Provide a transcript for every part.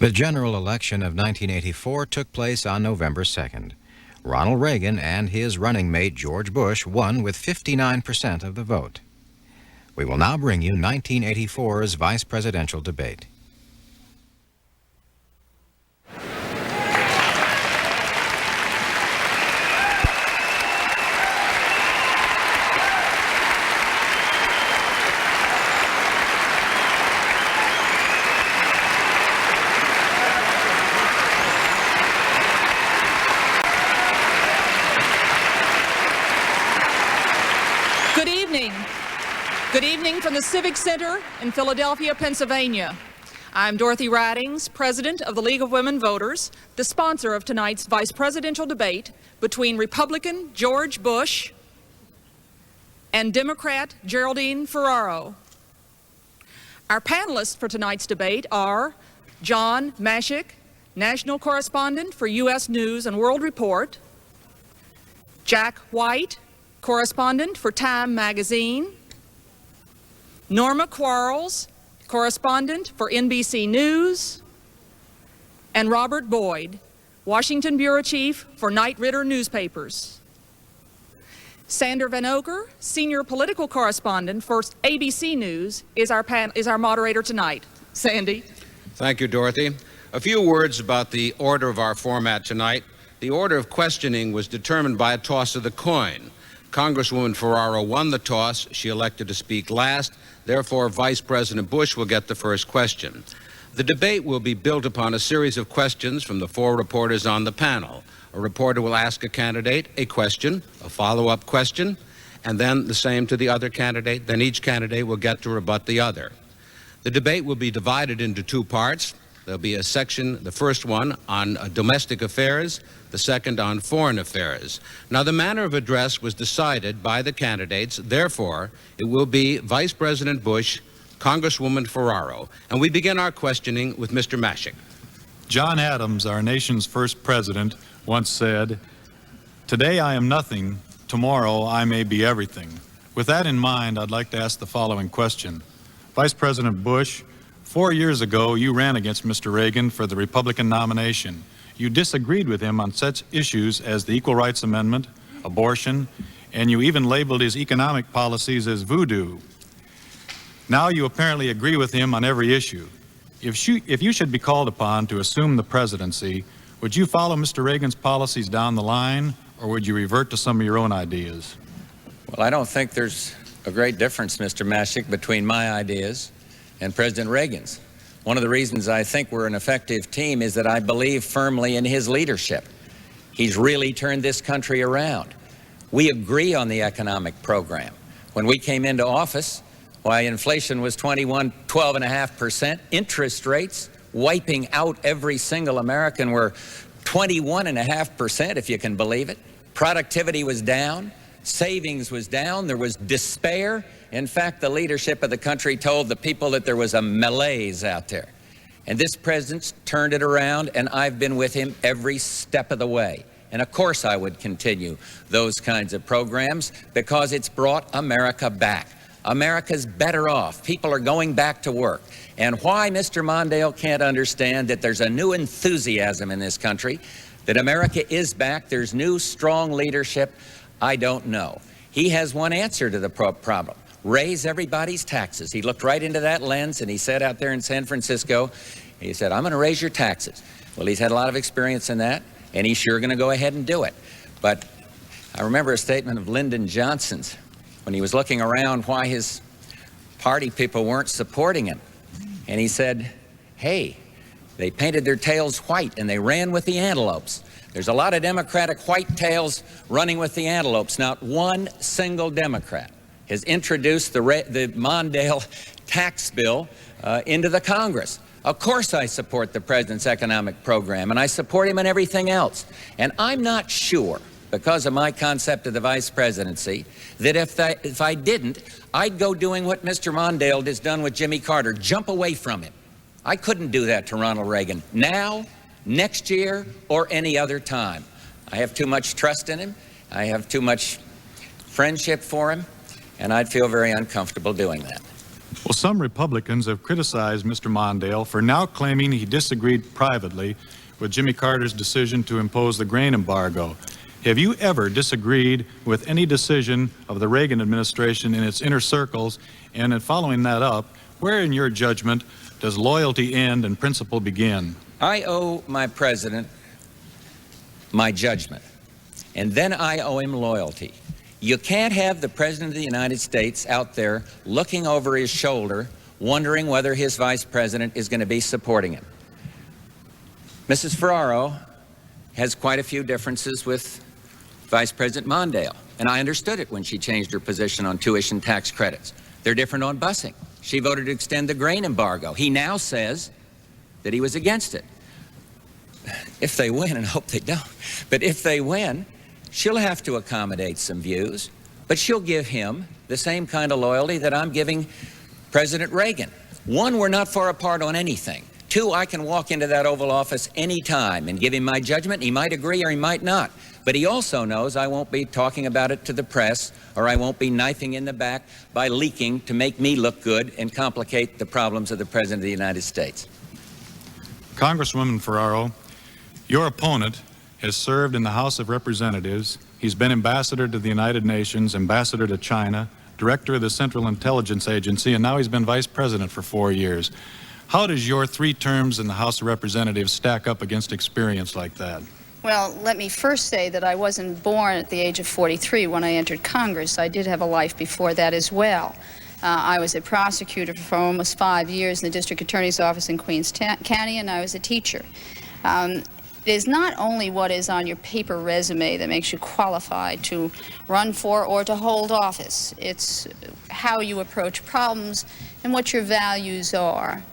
The general election of 1984 took place on November 2nd. Ronald Reagan and his running mate George Bush won with 59% of the vote. We will now bring you 1984's vice presidential debate. Good evening from the Civic Center in Philadelphia, Pennsylvania. I'm Dorothy Raddings, President of the League of Women Voters, the sponsor of tonight's vice presidential debate between Republican George Bush and Democrat Geraldine Ferraro. Our panelists for tonight's debate are John Mashik, National Correspondent for U.S. News and World Report, Jack White, Correspondent for Time Magazine, Norma Quarles, Correspondent for NBC News, and Robert Boyd, Washington Bureau Chief for Knight Ridder Newspapers. Sander Van Oker, Senior Political Correspondent for ABC News, is our moderator tonight. Sandy. Thank you, Dorothy. A few words about the order of our format tonight. The order of questioning was determined by a toss of the coin. Congresswoman Ferraro won the toss. She elected to speak last. Therefore, Vice President Bush will get the first question. The debate will be built upon a series of questions from the four reporters on the panel. A reporter will ask a candidate a question, a follow-up question, and then the same to the other candidate. Then each candidate will get to rebut the other. The debate will be divided into two parts. There'll be a section, the first one, on domestic affairs, the second on foreign affairs. Now, the manner of address was decided by the candidates. Therefore, it will be Vice President Bush, Congresswoman Ferraro. And we begin our questioning with Mr. Mashik. John Adams, our nation's first president, once said, "Today I am nothing, tomorrow I may be everything." With that in mind, I'd like to ask the following question. Vice President Bush, 4 years ago, you ran against Mr. Reagan for the Republican nomination. You disagreed with him on such issues as the Equal Rights Amendment, abortion, and you even labeled his economic policies as voodoo. Now you apparently agree with him on every issue. If you should be called upon to assume the presidency, would you follow Mr. Reagan's policies down the line, or would you revert to some of your own ideas? Well, I don't think there's a great difference, Mr. Mashik, between my ideas and President Reagan's. One of the reasons I think we're an effective team is that I believe firmly in his leadership. He's really turned this country around. We agree on the economic program. When we came into office, why, inflation was 12.5%. Interest rates, wiping out every single American, were 21.5%, if you can believe it. Productivity was down. Savings was down. There was despair. In fact, the leadership of the country told the people that there was a malaise out there. And this president's turned it around, and I've been with him every step of the way. And of course I would continue those kinds of programs because it's brought America back. America's better off. People are going back to work. And why Mr. Mondale can't understand that there's a new enthusiasm in this country, that America is back, there's new, strong leadership, I don't know. He has one answer to the problem. Raise everybody's taxes. He looked right into that lens and he said out there in San Francisco, he said, I'm going to raise your taxes. Well, he's had a lot of experience in that, and he's sure going to go ahead and do it. But I remember a statement of Lyndon Johnson's when he was looking around why his party people weren't supporting him. And he said, hey, they painted their tails white and they ran with the antelopes. There's a lot of Democratic whitetails running with the antelopes. Not one single Democrat has introduced the Mondale tax bill into the Congress. Of course I support the president's economic program, and I support him in everything else. And I'm not sure, because of my concept of the vice presidency, that if I didn't, I'd go doing what Mr. Mondale has done with Jimmy Carter, jump away from him. I couldn't do that to Ronald Reagan now, next year, or any other time. I have too much trust in him. I have too much friendship for him, and I'd feel very uncomfortable doing that. Well, some Republicans have criticized Mr. Mondale for now claiming he disagreed privately with Jimmy Carter's decision to impose the grain embargo. Have you ever disagreed with any decision of the Reagan administration in its inner circles? And in following that up, where in your judgment does loyalty end and principle begin? I owe my president my judgment, and then I owe him loyalty. You can't have the President of the United States out there looking over his shoulder, wondering whether his vice president is going to be supporting him. Mrs. Ferraro has quite a few differences with Vice President Mondale, and I understood it when she changed her position on tuition tax credits. They're different on busing. She voted to extend the grain embargo. He now says that he was against it. If they win, and I hope they don't, but if they win, she'll have to accommodate some views, but she'll give him the same kind of loyalty that I'm giving President Reagan. One, we're not far apart on anything. Two, I can walk into that Oval Office anytime and give him my judgment. He might agree or he might not. But he also knows I won't be talking about it to the press, or I won't be knifing in the back by leaking to make me look good and complicate the problems of the President of the United States. Congresswoman Ferraro, your opponent has served in the House of Representatives. He's been ambassador to the United Nations, ambassador to China, director of the Central Intelligence Agency, and now he's been vice president for 4 years. How does your 3 terms in the House of Representatives stack up against experience like that? Well, let me first say that I wasn't born at the age of 43 when I entered Congress. I did have a life before that as well. I was a prosecutor for almost 5 years in the District Attorney's Office in Queens County, and I was a teacher. It is not only what is on your paper resume that makes you qualified to run for or to hold office. It's how you approach problems and what your values are.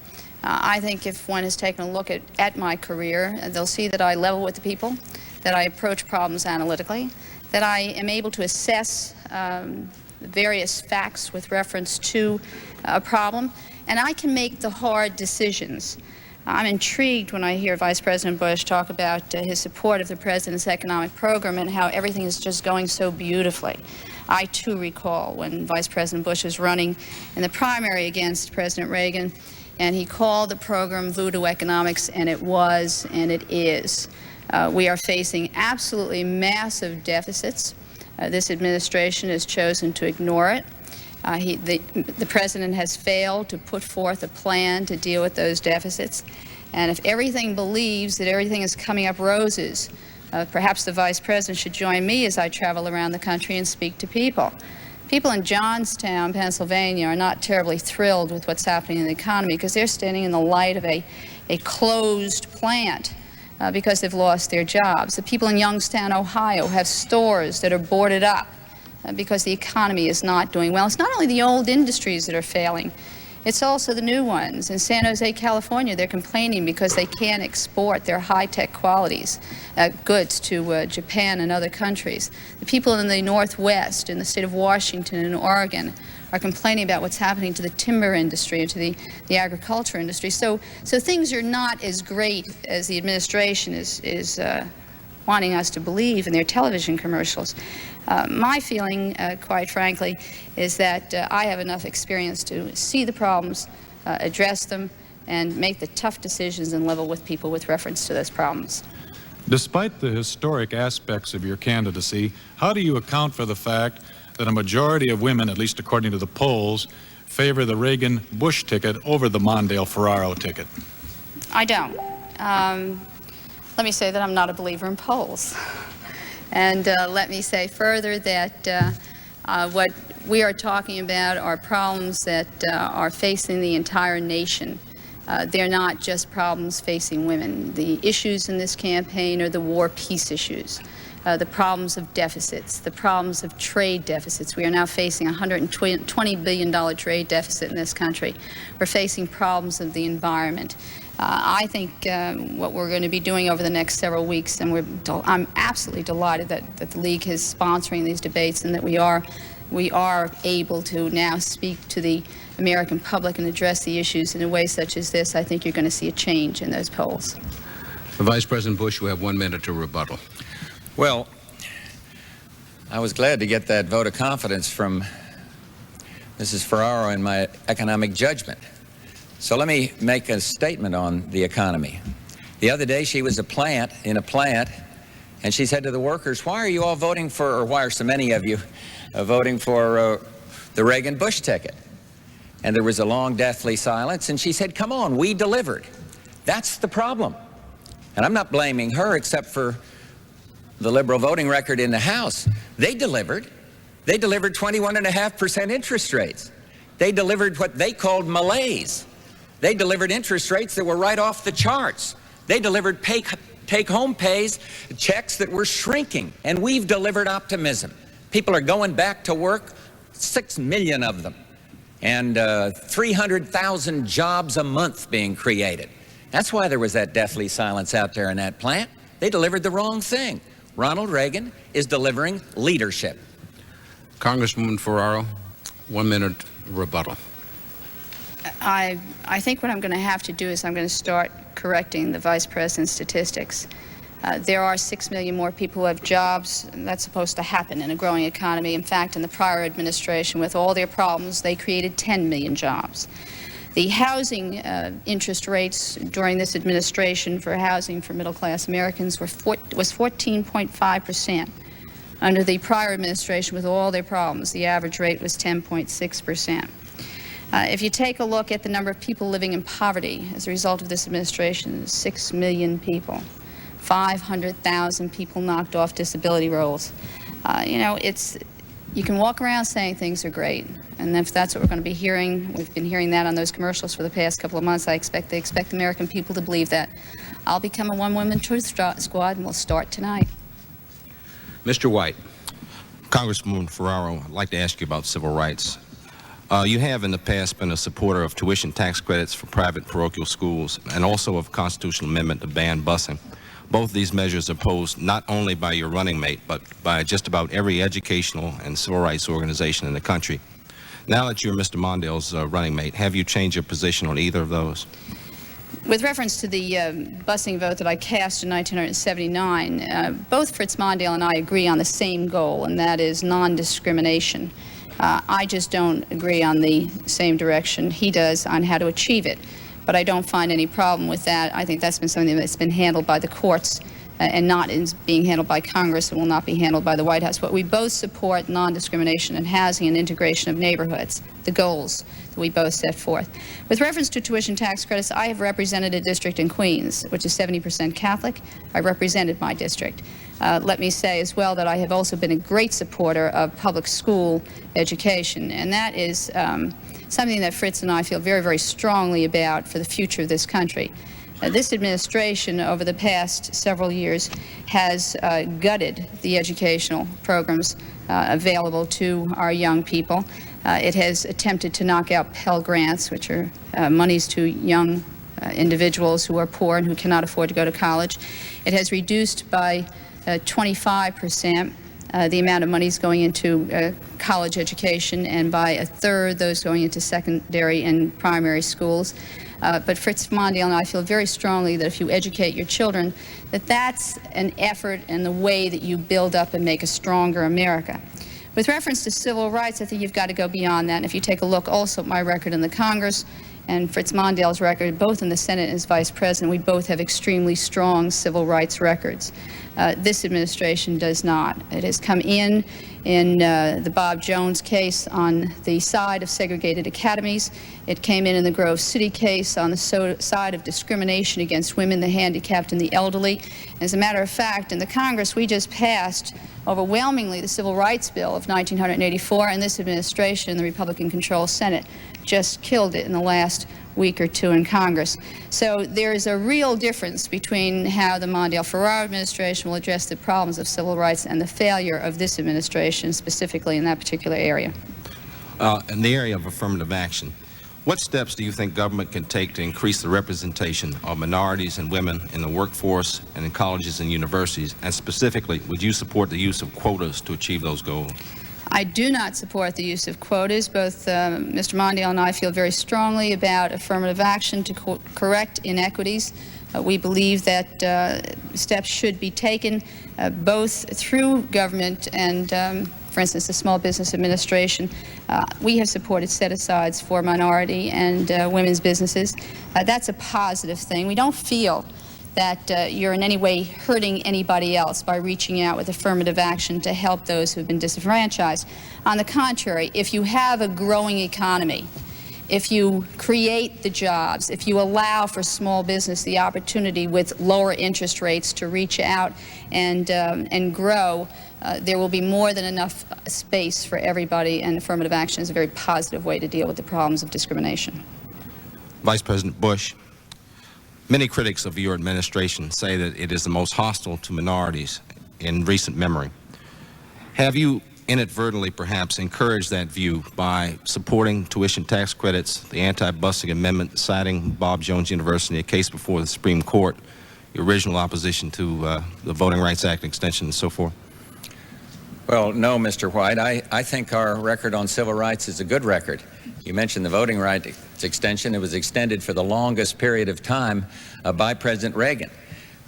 I think if one has taken a look at my career, they'll see that I level with the people, that I approach problems analytically, that I am able to assess various facts with reference to a problem, and I can make the hard decisions. I'm intrigued when I hear Vice President Bush talk about his support of the President's economic program and how everything is just going so beautifully. I, too, recall when Vice President Bush was running in the primary against President Reagan, and he called the program voodoo economics, and it was, and it is. We are facing absolutely massive deficits. This administration has chosen to ignore it. The President has failed to put forth a plan to deal with those deficits. And if everything believes that everything is coming up roses, perhaps the Vice President should join me as I travel around the country and speak to people. People in Johnstown, Pennsylvania are not terribly thrilled with what's happening in the economy because they're standing in the light of a closed plant because they've lost their jobs. The people in Youngstown, Ohio have stores that are boarded up because the economy is not doing well. It's not only the old industries that are failing, it's also the new ones. In San Jose, California, they're complaining because they can't export their high-tech qualities, goods to Japan and other countries. The people in the Northwest, in the state of Washington and Oregon, are complaining about what's happening to the timber industry and to the agriculture industry. So things are not as great as the administration is wanting us to believe in their television commercials. My feeling, quite frankly, is that I have enough experience to see the problems, address them, and make the tough decisions and level with people with reference to those problems. Despite the historic aspects of your candidacy, how do you account for the fact that a majority of women, at least according to the polls, favor the Reagan-Bush ticket over the Mondale-Ferraro ticket? I don't. Let me say that I'm not a believer in polls. And let me say further that what we are talking about are problems that are facing the entire nation. They're not just problems facing women. The issues in this campaign are the war-peace issues, the problems of deficits, the problems of trade deficits. We are now facing a $120 billion trade deficit in this country. We're facing problems of the environment. I think what we're going to be doing over the next several weeks, and I'm absolutely delighted that the League is sponsoring these debates and that we are able to now speak to the American public and address the issues in a way such as this. I think you're going to see a change in those polls. Vice President Bush, you have 1 minute to rebuttal. Well, I was glad to get that vote of confidence from Mrs. Ferraro in my economic judgment. So let me make a statement on the economy. The other day she was in a plant, and she said to the workers, why are you all voting for, or why are so many of you voting for the Reagan-Bush ticket? And there was a long, deathly silence, and she said, come on, we delivered. That's the problem. And I'm not blaming her except for the liberal voting record in the House. They delivered. They delivered 21.5% interest rates. They delivered what they called malaise. They delivered interest rates that were right off the charts. They delivered take-home pays, checks that were shrinking, and we've delivered optimism. People are going back to work, 6 million of them, and 300,000 jobs a month being created. That's why there was that deathly silence out there in that plant. They delivered the wrong thing. Ronald Reagan is delivering leadership. Congresswoman Ferraro, 1 minute rebuttal. I think what I'm going to have to do is I'm going to start correcting the Vice President's statistics. There are 6 million more people who have jobs, and that's supposed to happen in a growing economy. In fact, in the prior administration, with all their problems, they created 10 million jobs. The housing interest rates during this administration for housing for middle-class Americans was 14.5%. Under the prior administration, with all their problems, the average rate was 10.6%. If you take a look at the number of people living in poverty as a result of this administration, 6 million people, 500,000 people knocked off disability rolls. You know, you can walk around saying things are great, and if that's what we're going to be hearing, we've been hearing that on those commercials for the past couple of months. They expect the American people to believe that. I'll become a one-woman truth squad, and we'll start tonight. Mr. White. Congresswoman Ferraro, I'd like to ask you about civil rights. You have in the past been a supporter of tuition tax credits for private parochial schools and also of a constitutional amendment to ban busing. Both these measures are opposed not only by your running mate, but by just about every educational and civil rights organization in the country. Now that you're Mr. Mondale's running mate, have you changed your position on either of those? With reference to the busing vote that I cast in 1979, both Fritz Mondale and I agree on the same goal, and that is non-discrimination. I just don't agree on the same direction he does on how to achieve it. But I don't find any problem with that. I think that's been something that's been handled by the courts and not being handled by Congress, and will not be handled by the White House. But we both support non-discrimination in housing and integration of neighborhoods, the goals that we both set forth. With reference to tuition tax credits, I have represented a district in Queens, which is 70% Catholic. I represented my district. Let me say as well that I have also been a great supporter of public school education, and that is something that Fritz and I feel very, very strongly about for the future of this country. This administration over the past several years has gutted the educational programs available to our young people. It has attempted to knock out Pell Grants, which are monies to young individuals who are poor and who cannot afford to go to college. It has reduced by 25% the amount of monies going into college education, and by 1/3 those going into secondary and primary schools. But Fritz Mondale and I feel very strongly that if you educate your children, that's an effort and the way that you build up and make a stronger America. With reference to civil rights, I think you've got to go beyond that. And if you take a look also at my record in the Congress and Fritz Mondale's record, both in the Senate as Vice President, we both have extremely strong civil rights records. This administration does not. It has come in the Bob Jones case on the side of segregated academies. It came in the Grove City case on the side of discrimination against women, the handicapped, and the elderly. As a matter of fact, in the Congress, we just passed overwhelmingly the Civil Rights Bill of 1984, and this administration in the Republican-controlled Senate just killed it in the last week or two in Congress. So there is a real difference between how the Mondale-Ferraro administration will address the problems of civil rights and the failure of this administration, specifically in that particular area. In the area of affirmative action, what steps do you think government can take to increase the representation of minorities and women in the workforce and in colleges and universities? And specifically, would you support the use of quotas to achieve those goals? I do not support the use of quotas. Both Mr. Mondale and I feel very strongly about affirmative action to correct inequities. We believe that steps should be taken both through government and for instance, the Small Business Administration. We have supported set-asides for minority and women's businesses. That's a positive thing. We don't feel that you're in any way hurting anybody else by reaching out with affirmative action to help those who've been disenfranchised. On the contrary, if you have a growing economy, if you create the jobs, if you allow for small business the opportunity with lower interest rates to reach out and grow, there will be more than enough space for everybody, and affirmative action is a very positive way to deal with the problems of discrimination. Vice President Bush, many critics of your administration say that it is the most hostile to minorities in recent memory. Have you inadvertently perhaps encouraged that view by supporting tuition tax credits, the anti-busing amendment, citing Bob Jones University, a case before the Supreme Court, your original opposition to the Voting Rights Act extension and so forth? Well, no, Mr. White. I think our record on civil rights is a good record. You mentioned the voting rights extension. It was extended for the longest period of time by President Reagan.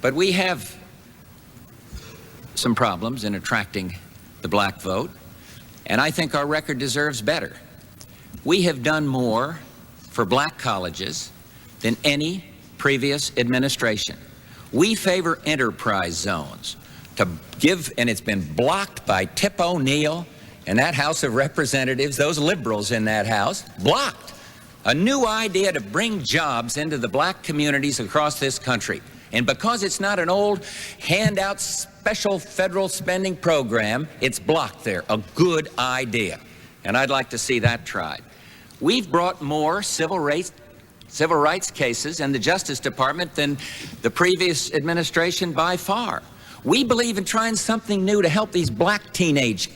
But we have some problems in attracting the black vote, and I think our record deserves better. We have done more for black colleges than any previous administration. We favor enterprise zones to give, and it's been blocked by Tip O'Neill and that House of Representatives, those liberals in that House, blocked a new idea to bring jobs into the black communities across this country. And because it's not an old handout special federal spending program, it's blocked there. A good idea. And I'd like to see that tried. We've brought more civil rights cases in the Justice Department than the previous administration by far. We believe in trying something new to help these black teenage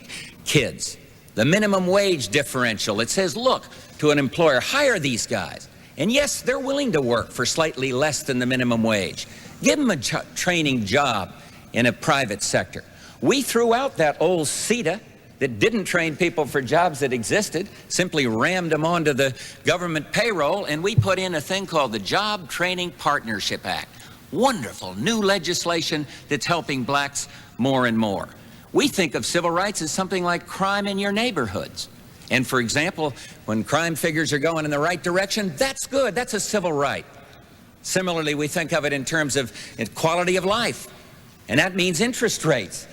kids. The minimum wage differential. It says, look, to an employer, hire these guys. And yes, they're willing to work for slightly less than the minimum wage. Give them a training job in a private sector. We threw out that old CETA that didn't train people for jobs that existed, simply rammed them onto the government payroll, and we put in a thing called the Job Training Partnership Act. Wonderful new legislation that's helping blacks more and more. We think of civil rights as something like crime in your neighborhoods. And for example, when crime figures are going in the right direction, that's good. That's a civil right. Similarly, we think of it in terms of quality of life, and that means interest rates.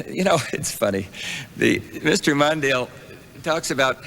You know, it's funny. Mr. Mondale talks about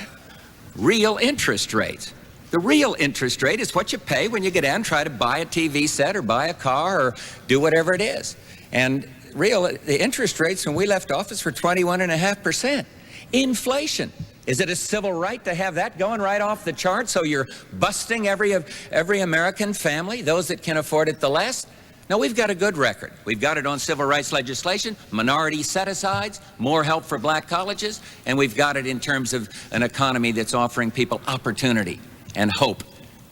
real interest rates. The real interest rate is what you pay when you get out and try to buy a TV set or buy a car or do whatever it is. And the interest rates when we left office were 21.5%. Inflation. Is it a civil right to have that going right off the chart so you're busting every American family, those that can afford it the less? No, we've got a good record. We've got it on civil rights legislation, minority set-asides, more help for black colleges, and we've got it in terms of an economy that's offering people opportunity and hope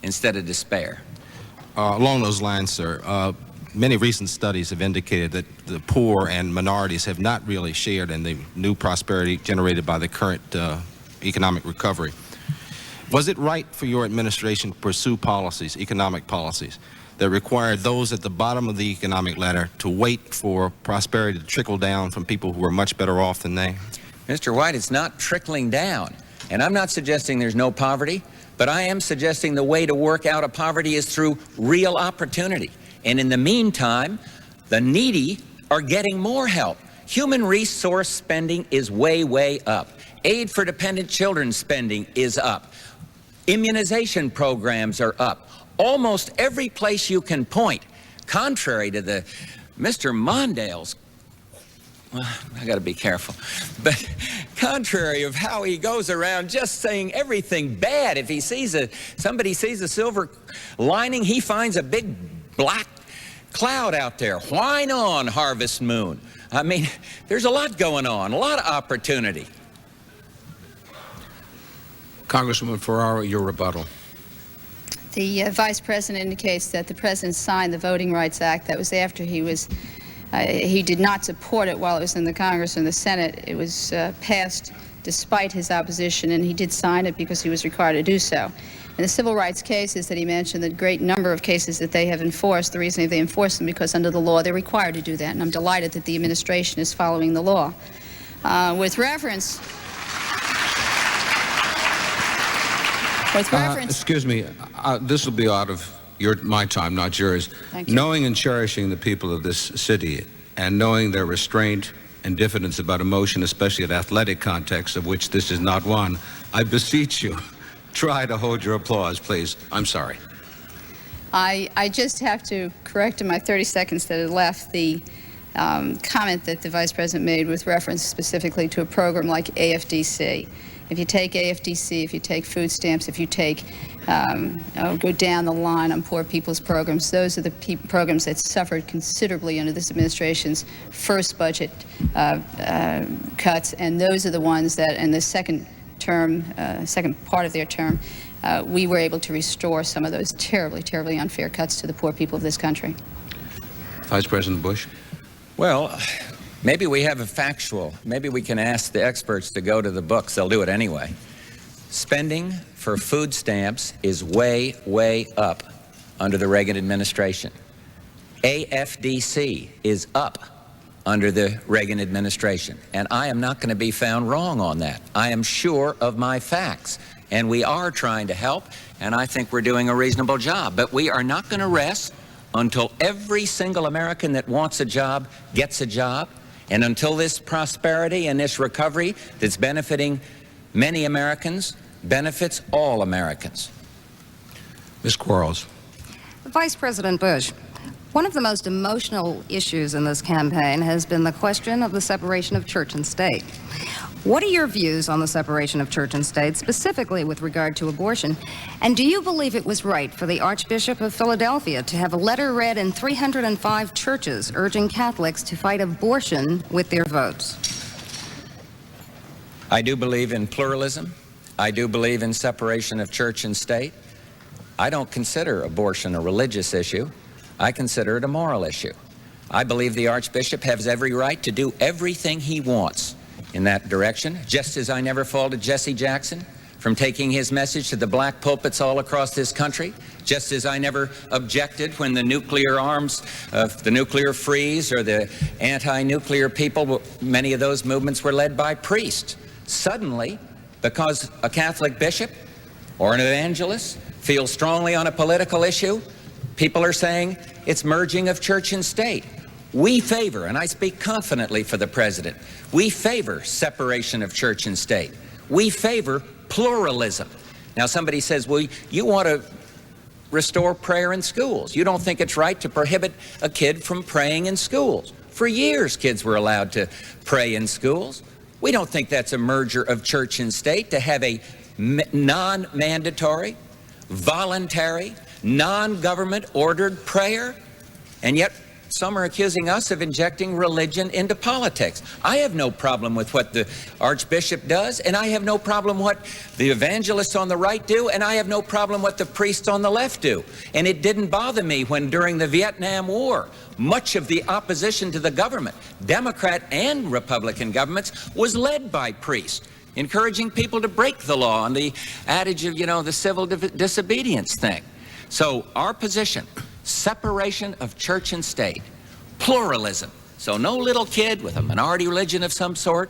instead of despair. Along those lines, sir, many recent studies have indicated that the poor and minorities have not really shared in the new prosperity generated by the current economic recovery. Was it right for your administration to pursue policies, economic policies, that required those at the bottom of the economic ladder to wait for prosperity to trickle down from people who are much better off than they? Mr. White, it's not trickling down. And I'm not suggesting there's no poverty, but I am suggesting the way to work out of poverty is through real opportunity. And in the meantime, the needy are getting more help. Human resource spending is way, way up. Aid for dependent children spending is up. Immunization programs are up. Almost every place you can point, contrary to the Mr. Mondale's, well, I got to be careful, but contrary of how he goes around just saying everything bad. If he sees somebody sees a silver lining, he finds a big black cloud out there. Whine on, Harvest Moon. I mean, there's a lot going on, a lot of opportunity. Congresswoman Ferraro, your rebuttal. The Vice President indicates that the President signed the Voting Rights Act. That was after he did not support it while it was in the Congress and the Senate. It was passed despite his opposition, and he did sign it because he was required to do so. In the civil rights cases that he mentioned, the great number of cases that they have enforced, the reason they enforce them because under the law they're required to do that, and I'm delighted that the administration is following the law. With reference, excuse me, this will be out of my time, not yours. Thank you. Knowing and cherishing the people of this city and knowing their restraint and diffidence about emotion, especially at athletic contexts, of which this is not one, I beseech you, try to hold your applause, please. I'm sorry. I just have to correct in my 30 seconds that are left the comment that the Vice President made with reference specifically to a program like AFDC. If you take AFDC, if you take food stamps, if you take, go down the line on poor people's programs, those are the programs that suffered considerably under this administration's first budget cuts, and those are the ones that in the second term, second part of their term, we were able to restore some of those terribly, terribly unfair cuts to the poor people of this country. Vice President Bush. Well, maybe we have a factual. Maybe we can ask the experts to go to the books. They'll do it anyway. Spending for food stamps is way, way up under the Reagan administration. AFDC is up under the Reagan administration. And I am not going to be found wrong on that. I am sure of my facts. And we are trying to help, and I think we're doing a reasonable job. But we are not going to rest until every single American that wants a job gets a job, and until this prosperity and this recovery that's benefiting many Americans benefits all Americans. Ms. Quarles. Vice President Bush, one of the most emotional issues in this campaign has been the question of the separation of church and state. What are your views on the separation of church and state, specifically with regard to abortion? And do you believe it was right for the Archbishop of Philadelphia to have a letter read in 305 churches urging Catholics to fight abortion with their votes? I do believe in pluralism. I do believe in separation of church and state. I don't consider abortion a religious issue. I consider it a moral issue. I believe the Archbishop has every right to do everything he wants in that direction, just as I never faulted Jesse Jackson from taking his message to the black pulpits all across this country, just as I never objected when the nuclear arms, the nuclear freeze or the anti-nuclear people, many of those movements were led by priests. Suddenly, because a Catholic bishop or an evangelist feels strongly on a political issue, people are saying it's merging of church and state. We favor, and I speak confidently for the President, we favor separation of church and state. We favor pluralism. Now somebody says, well, you want to restore prayer in schools. You don't think it's right to prohibit a kid from praying in schools. For years, kids were allowed to pray in schools. We don't think that's a merger of church and state to have a non-mandatory, voluntary, non-government ordered prayer, and yet some are accusing us of injecting religion into politics. I have no problem with what the Archbishop does, and I have no problem what the evangelists on the right do, and I have no problem what the priests on the left do. And it didn't bother me when during the Vietnam War, much of the opposition to the government, Democrat and Republican governments, was led by priests, encouraging people to break the law on the adage of, the civil disobedience thing. So our position, separation of church and state, pluralism. So no little kid with a minority religion of some sort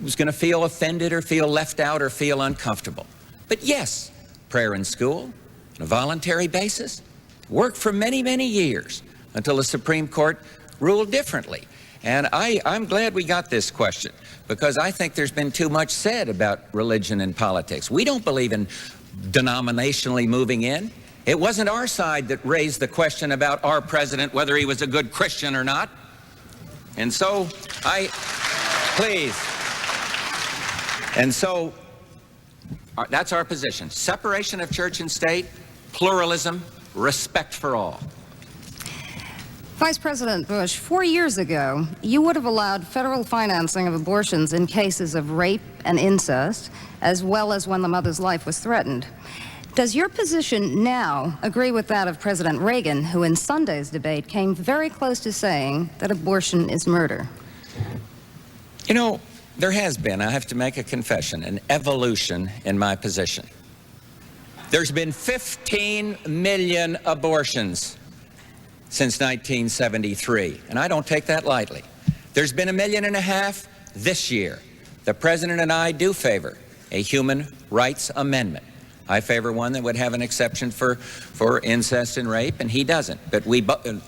who's going to feel offended or feel left out or feel uncomfortable. But yes, prayer in school on a voluntary basis worked for many, many years until the Supreme Court ruled differently. And I'm glad we got this question, because I think there's been too much said about religion and politics. We don't believe in denominationally moving in. It wasn't our side that raised the question about our president, whether he was a good Christian or not. And so that's our position. Separation of church and state, pluralism, respect for all. Vice President Bush, 4 years ago, you would have allowed federal financing of abortions in cases of rape and incest, as well as when the mother's life was threatened. Does your position now agree with that of President Reagan, who in Sunday's debate came very close to saying that abortion is murder? There has been, I have to make a confession, an evolution in my position. There's been 15 million abortions since 1973, and I don't take that lightly. There's been 1.5 million this year, the President and I do favor a human rights amendment. I favor one that would have an exception for incest and rape, and he doesn't, but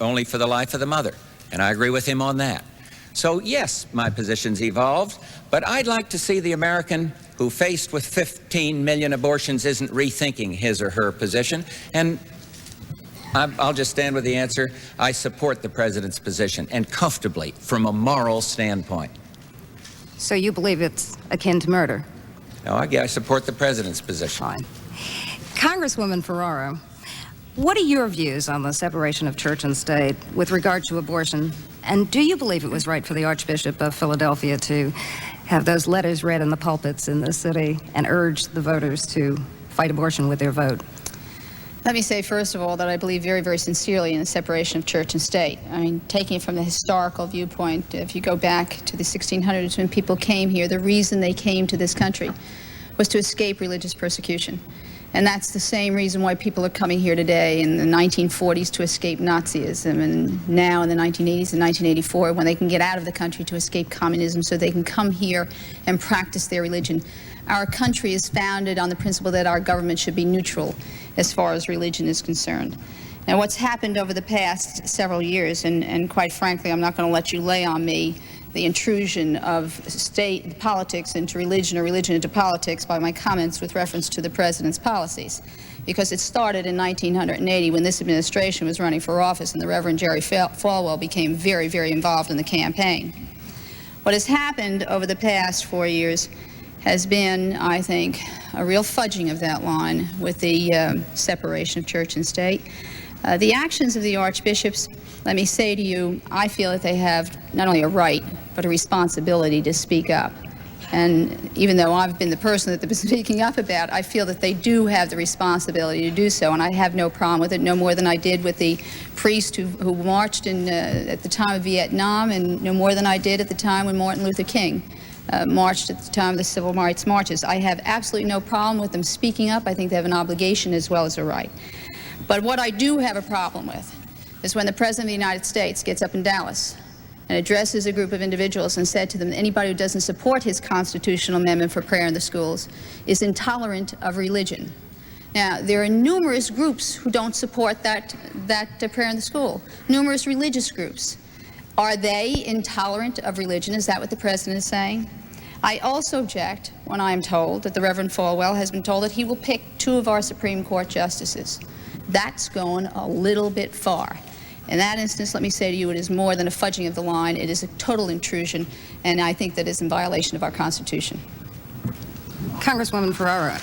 only for the life of the mother. And I agree with him on that. So yes, my position's evolved, but I'd like to see the American who, faced with 15 million abortions, isn't rethinking his or her position. And I'll just stand with the answer. I support the President's position, and comfortably, from a moral standpoint. So you believe it's akin to murder? No, I support the President's position. Fine. Congresswoman Ferraro, what are your views on the separation of church and state with regard to abortion? And do you believe it was right for the Archbishop of Philadelphia to have those letters read in the pulpits in the city and urge the voters to fight abortion with their vote? Let me say, first of all, that I believe very, very sincerely in the separation of church and state. I mean, taking it from the historical viewpoint, if you go back to the 1600s when people came here, the reason they came to this country was to escape religious persecution. And that's the same reason why people are coming here today in the 1940s to escape Nazism, and now in the 1980s and 1984 when they can get out of the country to escape communism so they can come here and practice their religion. Our country is founded on the principle that our government should be neutral as far as religion is concerned. Now, what's happened over the past several years, and quite frankly, I'm not going to let you lay on me the intrusion of state politics into religion or religion into politics by my comments with reference to the President's policies, because it started in 1980 when this administration was running for office and the Reverend Jerry Falwell became very, very involved in the campaign. What has happened over the past 4 years has been, I think, a real fudging of that line with the separation of church and state. The actions of the archbishops, let me say to you, I feel that they have not only a right, but a responsibility to speak up. And even though I've been the person that they've been speaking up about, I feel that they do have the responsibility to do so, and I have no problem with it, no more than I did with the priest who marched at the time of Vietnam, and no more than I did at the time when Martin Luther King marched at the time of the civil rights marches. I have absolutely no problem with them speaking up. I think they have an obligation as well as a right. But what I do have a problem with is when the President of the United States gets up in Dallas and addresses a group of individuals and said to them, anybody who doesn't support his constitutional amendment for prayer in the schools is intolerant of religion. Now, there are numerous groups who don't support that prayer in the school, numerous religious groups. Are they intolerant of religion? Is that what the President is saying? I also object when I am told that the Reverend Falwell has been told that he will pick 2 of our Supreme Court justices. That's going a little bit far. In that instance, let me say to you, it is more than a fudging of the line. It is a total intrusion, and I think that is in violation of our Constitution. Congresswoman Ferraro,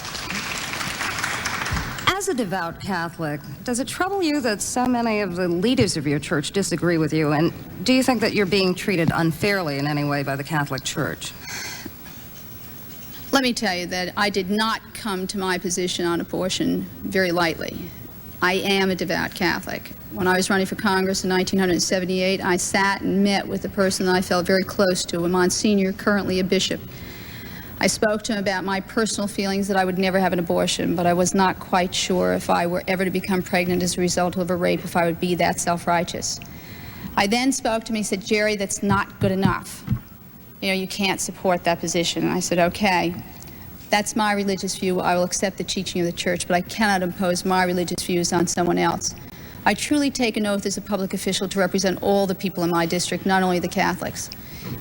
as a devout Catholic, does it trouble you that so many of the leaders of your church disagree with you, and do you think that you're being treated unfairly in any way by the Catholic Church? Let me tell you that I did not come to my position on abortion very lightly. I am a devout Catholic. When I was running for Congress in 1978, I sat and met with a person that I felt very close to, a Monsignor, currently a bishop. I spoke to him about my personal feelings that I would never have an abortion, but I was not quite sure if I were ever to become pregnant as a result of a rape, if I would be that self-righteous. I then spoke to him, he said, Jerry, that's not good enough. You know, you can't support that position. And I said, okay, that's my religious view. I will accept the teaching of the church, but I cannot impose my religious views on someone else. I truly take an oath as a public official to represent all the people in my district, not only the Catholics.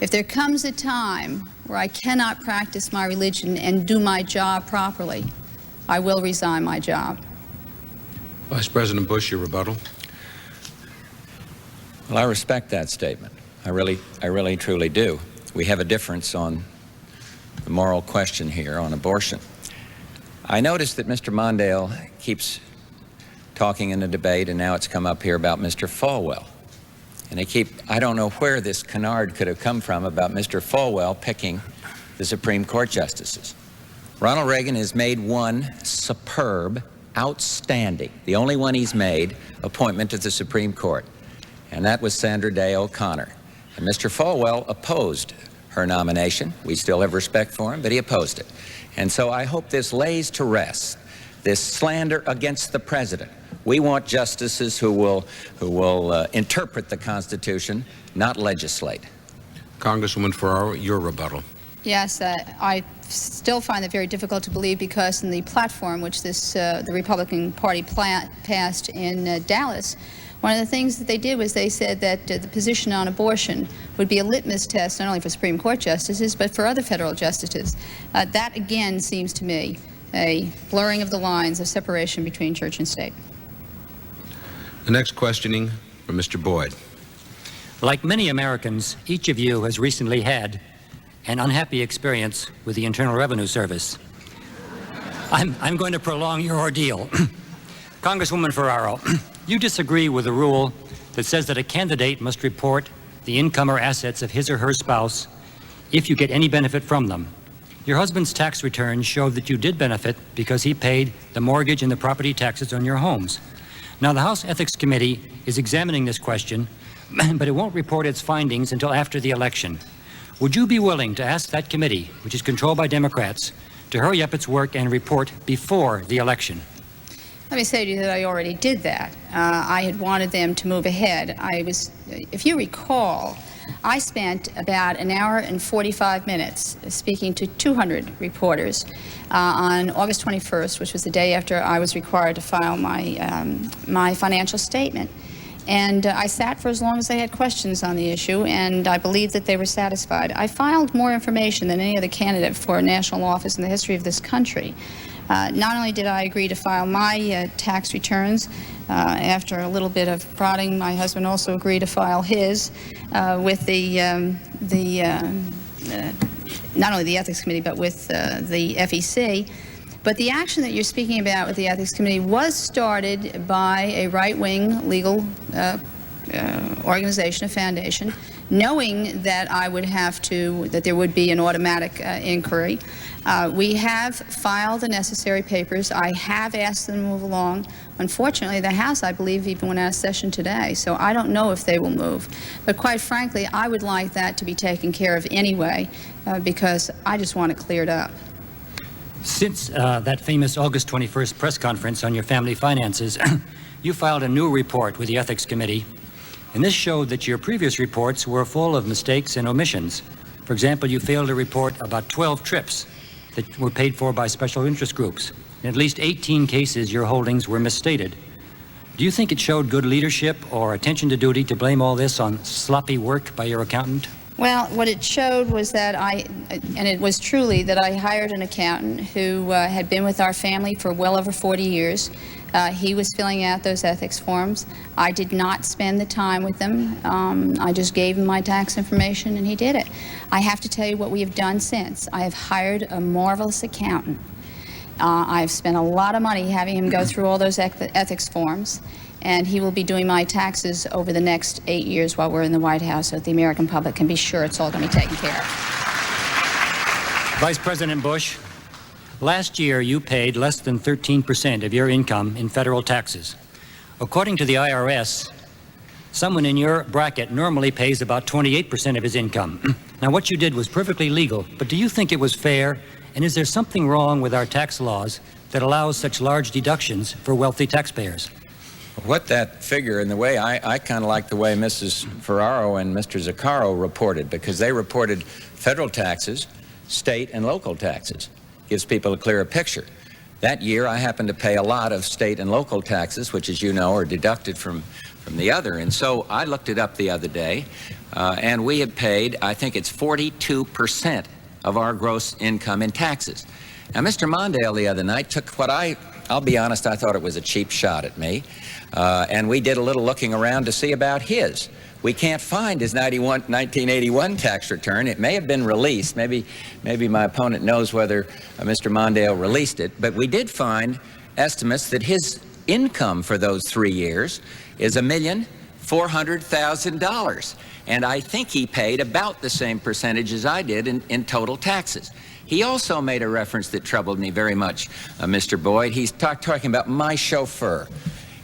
If there comes a time where I cannot practice my religion and do my job properly, I will resign my job. Vice President Bush, your rebuttal. Well, I respect that statement. I really, truly do. We have a difference on the moral question here on abortion. I noticed that Mr. Mondale keeps talking in the debate, and now it's come up here about Mr. Falwell. And I don't know where this canard could have come from about Mr. Falwell picking the Supreme Court justices. Ronald Reagan has made one superb, outstanding, the only one he's made, appointment to the Supreme Court. And that was Sandra Day O'Connor. And Mr. Falwell opposed her nomination. We still have respect for him, but he opposed it. And so I hope this lays to rest this slander against the President. We want justices who will interpret the Constitution, not legislate. Congresswoman Ferraro, your rebuttal. Yes, I still find it very difficult to believe because in the platform which the Republican Party passed in Dallas, one of the things that they did was they said that the position on abortion would be a litmus test not only for Supreme Court justices but for other federal justices. That again seems to me a blurring of the lines of separation between church and state. The next questioning from Mr. Boyd. Like many Americans, each of you has recently had an unhappy experience with the Internal Revenue Service. I'm going to prolong your ordeal. Congresswoman Ferraro, you disagree with the rule that says that a candidate must report the income or assets of his or her spouse if you get any benefit from them. Your husband's tax returns showed that you did benefit because he paid the mortgage and the property taxes on your homes. Now, the House Ethics Committee is examining this question, but it won't report its findings until after the election. Would you be willing to ask that committee, which is controlled by Democrats, to hurry up its work and report before the election? Let me say to you that I already did that. I had wanted them to move ahead. If you recall, I spent about an hour and 45 minutes speaking to 200 reporters on August 21st, which was the day after I was required to file my financial statement. And I sat for as long as they had questions on the issue, and I believe that they were satisfied. I filed more information than any other candidate for a national office in the history of this country. Not only did I agree to file my tax returns, after a little bit of prodding, my husband also agreed to file his with not only the Ethics Committee, but with the FEC. But the action that you're speaking about with the Ethics Committee was started by a right-wing legal organization, a foundation, knowing that that there would be an automatic inquiry. We have filed the necessary papers. I have asked them to move along. Unfortunately, the House, I believe, even went out of session today, so I don't know if they will move. But quite frankly, I would like that to be taken care of anyway, because I just want it cleared up. Since that famous August 21st press conference on your family finances, you filed a new report with the Ethics Committee, and this showed that your previous reports were full of mistakes and omissions. For example, you failed to report about 12 trips that were paid for by special interest groups. In at least 18 cases, your holdings were misstated. Do you think it showed good leadership or attention to duty to blame all this on sloppy work by your accountant? Well, what it showed was that and it was truly that I hired an accountant who had been with our family for well over 40 years. He was filling out those ethics forms. I did not spend the time with them. I just gave him my tax information and he did it. I have to tell you what we have done since. I have hired a marvelous accountant. I've spent a lot of money having him go through all those ethics forms, and he will be doing my taxes over the next 8 years while we're in the White House, so that the American public can be sure it's all going to be taken care of. Vice President Bush, last year you paid less than 13% of your income in federal taxes. According to the IRS, someone in your bracket normally pays about 28% of his income. Now, what you did was perfectly legal, but do you think it was fair? And is there something wrong with our tax laws that allows such large deductions for wealthy taxpayers? What that figure, and the way I kind of like the way Mrs. Ferraro and Mr. Zuccaro reported, because they reported federal taxes, state and local taxes. Gives people a clearer picture. That year I happened to pay a lot of state and local taxes, which, as you know, are deducted from the other. And so I looked it up the other day, and we had paid, I think it's 42% of our gross income in taxes. Now, Mr. Mondale the other night took what I'll be honest, I thought it was a cheap shot at me. And we did a little looking around to see about his. We can't find his 1981 tax return. It may have been released. Maybe my opponent knows whether Mr. Mondale released it. But we did find estimates that his income for those 3 years is $1,400,000. And I think he paid about the same percentage as I did in total taxes. He also made a reference that troubled me very much, Mr. Boyd. He's talking about my chauffeur.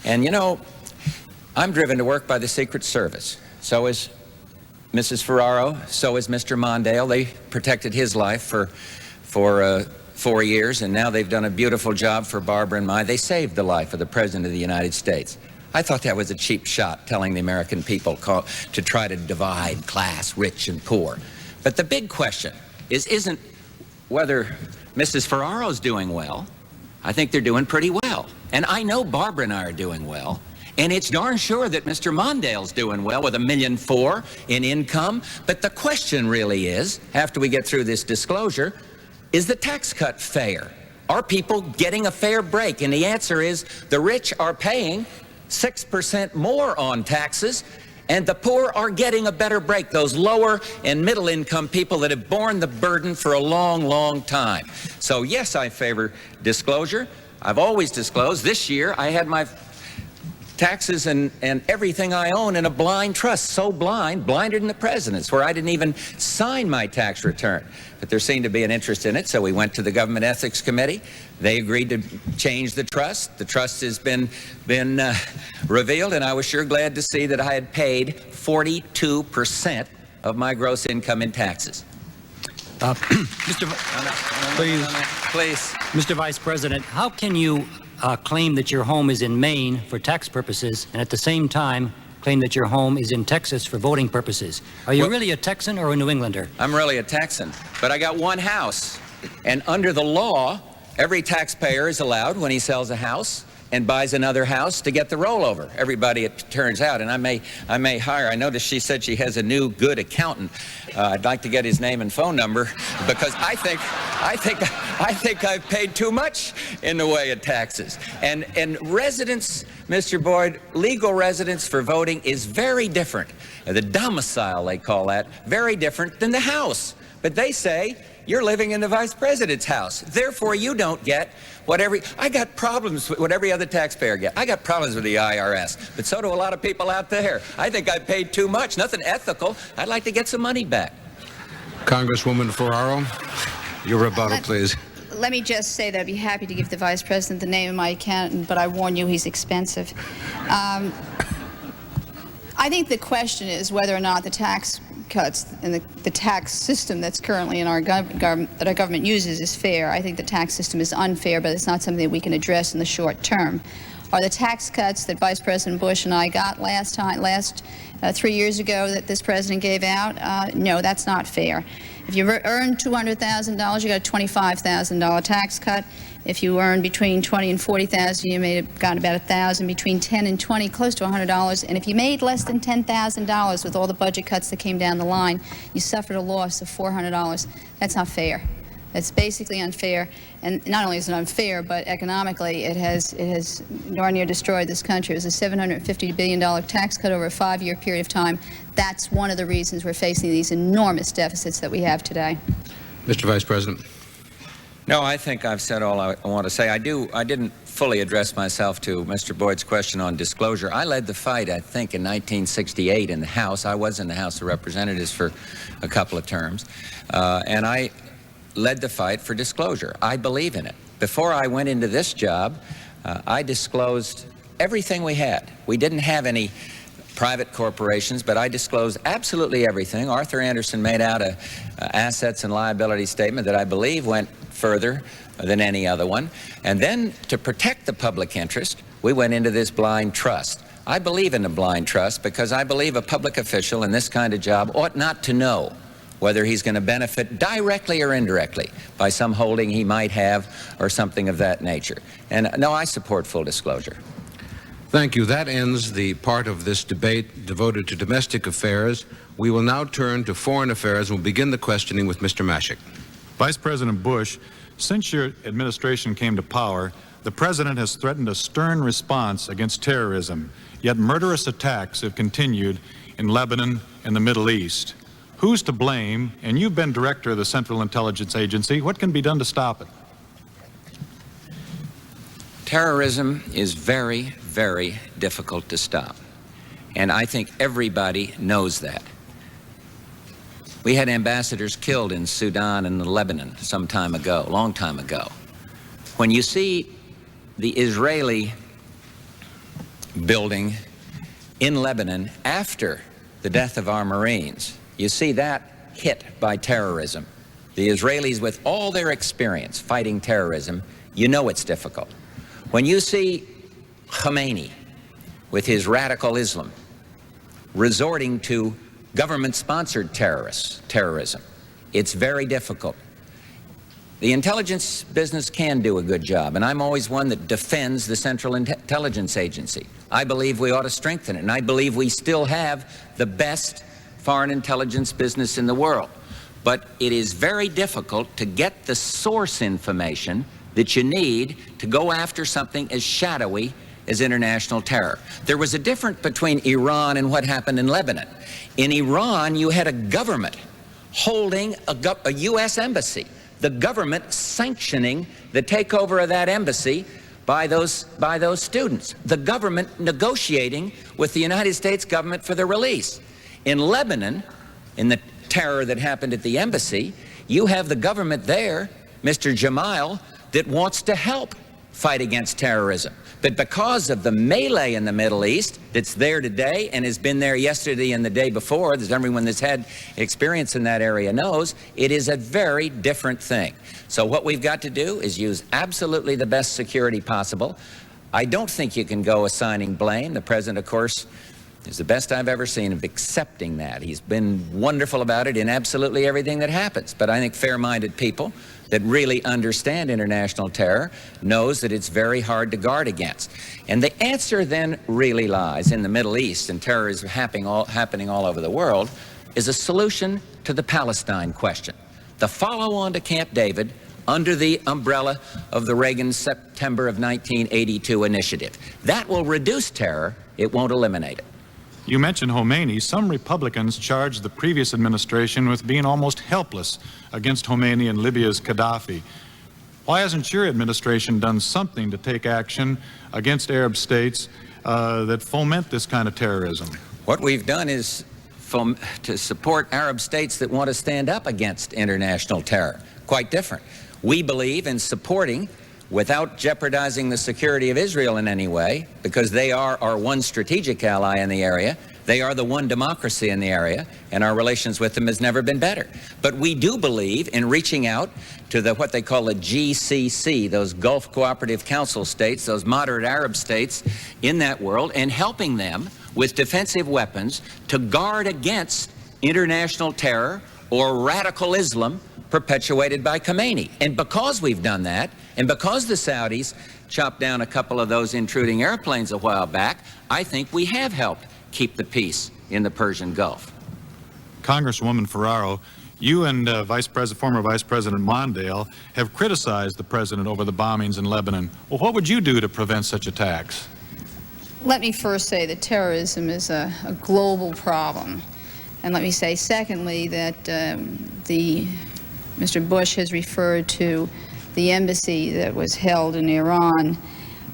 And, you know, I'm driven to work by the Secret Service. So is Mrs. Ferraro. So is Mr. Mondale. They protected his life for 4 years, and now they've done a beautiful job for Barbara and I. They saved the life of the President of the United States. I thought that was a cheap shot, telling the American people to try to divide class, rich and poor. But the big question isn't whether Mrs. Ferraro's doing well. I think they're doing pretty well. And I know Barbara and I are doing well. And it's darn sure that Mr. Mondale's doing well with $1.4 million in income. But the question really is, after we get through this disclosure, is the tax cut fair? Are people getting a fair break? And the answer is the rich are paying 6% more on taxes, and the poor are getting a better break, those lower and middle income people that have borne the burden for a long, long time. So yes, I favor disclosure. I've always disclosed. This year I had my taxes and everything I own in a blind trust, so blind, blinder than the president's, where I didn't even sign my tax return. But there seemed to be an interest in it, so we went to the Government Ethics Committee. They agreed to change the trust. The trust has been revealed, and I was sure glad to see that I had paid 42% of my gross income in taxes. Please. Mr. Vice President, how can you claim that your home is in Maine for tax purposes and at the same time claim that your home is in Texas for voting purposes? Are you really a Texan or a New Englander? I'm really a Texan, but I got one house. And under the law, every taxpayer is allowed, when he sells a house and buys another house, to get the rollover. Everybody, it turns out, and I may hire. I noticed she said she has a new good accountant. I'd like to get his name and phone number, because I think I've paid too much in the way of taxes. And residence, Mr. Boyd, legal residence for voting is very different. The domicile, they call that, very different than the house. But they say you're living in the Vice President's house. Therefore, you don't get I got problems with what every other taxpayer gets. I got problems with the IRS, but so do a lot of people out there. I think I paid too much, nothing ethical. I'd like to get some money back. Congresswoman Ferraro, your rebuttal, please. Let me just say that I'd be happy to give the Vice President the name of my accountant, but I warn you, he's expensive. I think the question is whether or not the tax cuts and the tax system that's currently in our government, that our government uses, is fair. I think the tax system is unfair, but it's not something that we can address in the short term. Are the tax cuts that Vice President Bush and I got 3 years ago that this president gave out? No, that's not fair. If you earn $200,000, you got a $25,000 tax cut. If you earn between $20,000 and $40,000, you may have got about $1,000. Between $10,000 and $20,000, close to $100. And if you made less than $10,000 with all the budget cuts that came down the line, you suffered a loss of $400. That's not fair. That's basically unfair. And not only is it unfair, but economically it has darn near destroyed this country. It was a $750 billion tax cut over a 5-year period of time. That's one of the reasons we're facing these enormous deficits that we have today. Mr. Vice President. No, I think I've said all I want to say. I didn't fully address myself to Mr. Boyd's question on disclosure. I led the fight, I think, in 1968 in the House. I was in the House of Representatives for a couple of terms, and I led the fight for disclosure. I believe in it. Before I went into this job, I disclosed everything we had. We didn't have any private corporations, but I disclosed absolutely everything. Arthur Anderson made out a assets and liability statement that I believe went further than any other one. And then, to protect the public interest, we went into this blind trust. I believe in a blind trust because I believe a public official in this kind of job ought not to know whether he's going to benefit directly or indirectly by some holding he might have or something of that nature. And no, I support full disclosure. Thank you. That ends the part of this debate devoted to domestic affairs. We will now turn to foreign affairs and we'll begin the questioning with Mr. Mashik. Vice President Bush, since your administration came to power, the president has threatened a stern response against terrorism, yet murderous attacks have continued in Lebanon and the Middle East. Who's to blame? And you've been director of the Central Intelligence Agency. What can be done to stop it? Terrorism is very, very difficult to stop. And I think everybody knows that. We had ambassadors killed in Sudan and Lebanon some time ago, long time ago. When you see the Israeli building in Lebanon after the death of our Marines, you see that hit by terrorism. The Israelis, with all their experience fighting terrorism, you know it's difficult. When you see Khomeini with his radical Islam, resorting to government-sponsored terrorism. It's very difficult. The intelligence business can do a good job, and I'm always one that defends the Central Intelligence Agency. I believe we ought to strengthen it, and I believe we still have the best foreign intelligence business in the world. But it is very difficult to get the source information that you need to go after something as shadowy as international terror. There was a difference between Iran and what happened in Lebanon. In Iran, you had a government holding a U.S. embassy, the government sanctioning the takeover of that embassy by those students, the government negotiating with the United States government for the release. In Lebanon, in the terror that happened at the embassy, you have the government there, Mr. Jamal, that wants to help fight against terrorism. But because of the melee in the Middle East that's there today and has been there yesterday and the day before, as everyone that's had experience in that area knows, it is a very different thing. So what we've got to do is use absolutely the best security possible. I don't think you can go assigning blame. The president, of course, is the best I've ever seen of accepting that. He's been wonderful about it in absolutely everything that happens. But I think fair-minded people that really understand international terror knows that it's very hard to guard against. And the answer then really lies in the Middle East, and terrorism happening all over the world, is a solution to the Palestine question. The follow-on to Camp David under the umbrella of the Reagan September of 1982 initiative. That will reduce terror. It won't eliminate it. You mentioned Khomeini. Some Republicans charged the previous administration with being almost helpless against Khomeini and Libya's Gaddafi. Why hasn't your administration done something to take action against Arab states that foment this kind of terrorism? What we've done is to support Arab states that want to stand up against international terror. Quite different. We believe in supporting, without jeopardizing the security of Israel in any way, because they are our one strategic ally in the area. They are the one democracy in the area, and our relations with them has never been better. But we do believe in reaching out to what they call the GCC, those Gulf Cooperative Council states, those moderate Arab states in that world, and helping them with defensive weapons to guard against international terror or radical Islam perpetuated by Khomeini. And because we've done that, and because the Saudis chopped down a couple of those intruding airplanes a while back, I think we have helped keep the peace in the Persian Gulf. Congresswoman Ferraro, you and former Vice President Mondale have criticized the president over the bombings in Lebanon. Well, what would you do to prevent such attacks? Let me first say that terrorism is a global problem. And let me say, secondly, that Mr. Bush has referred to the embassy that was held in Iran.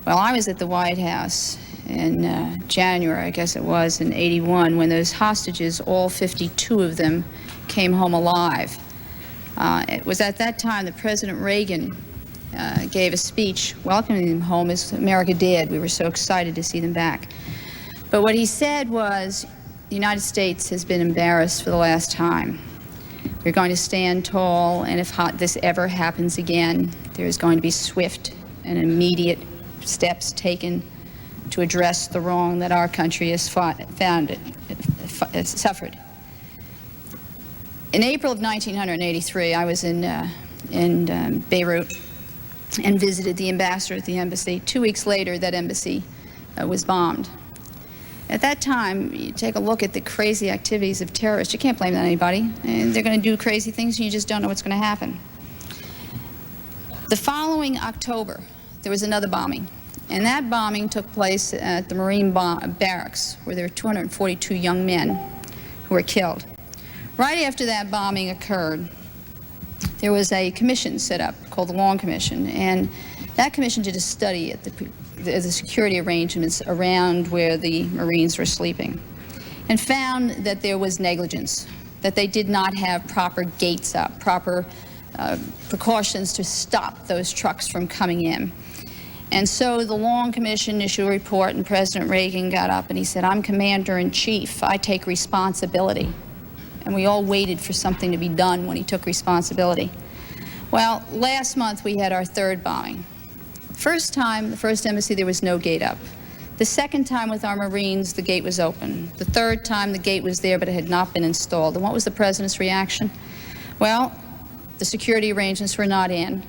Well, I was at the White House in January, I guess it was, in '81, when those hostages, all 52 of them, came home alive. It was at that time that President Reagan gave a speech welcoming them home, as America did. We were so excited to see them back. But what he said was, the United States has been embarrassed for the last time. We're going to stand tall, and if this ever happens again, there is going to be swift and immediate steps taken to address the wrong that our country has suffered. In April of 1983, I was in Beirut and visited the ambassador at the embassy. 2 weeks later, that embassy was bombed. At that time, you take a look at the crazy activities of terrorists. You can't blame that on anybody. And they're going to do crazy things, and you just don't know what's going to happen. The following October, there was another bombing. And that bombing took place at the Marine barracks, where there were 242 young men who were killed. Right after that bombing occurred, there was a commission set up called the Long Commission. And that commission did a study at the security arrangements around where the Marines were sleeping, and found that there was negligence, that they did not have proper gates up, proper precautions to stop those trucks from coming in. And so the Long Commission issued a report, and President Reagan got up and he said, "I'm Commander-in-Chief. I take responsibility." And we all waited for something to be done when he took responsibility. Well, last month we had our third bombing. First time, the first embassy, there was no gate up. The second time with our Marines, the gate was open. The third time, the gate was there, but it had not been installed. And what was the President's reaction? Well, the security arrangements were not in.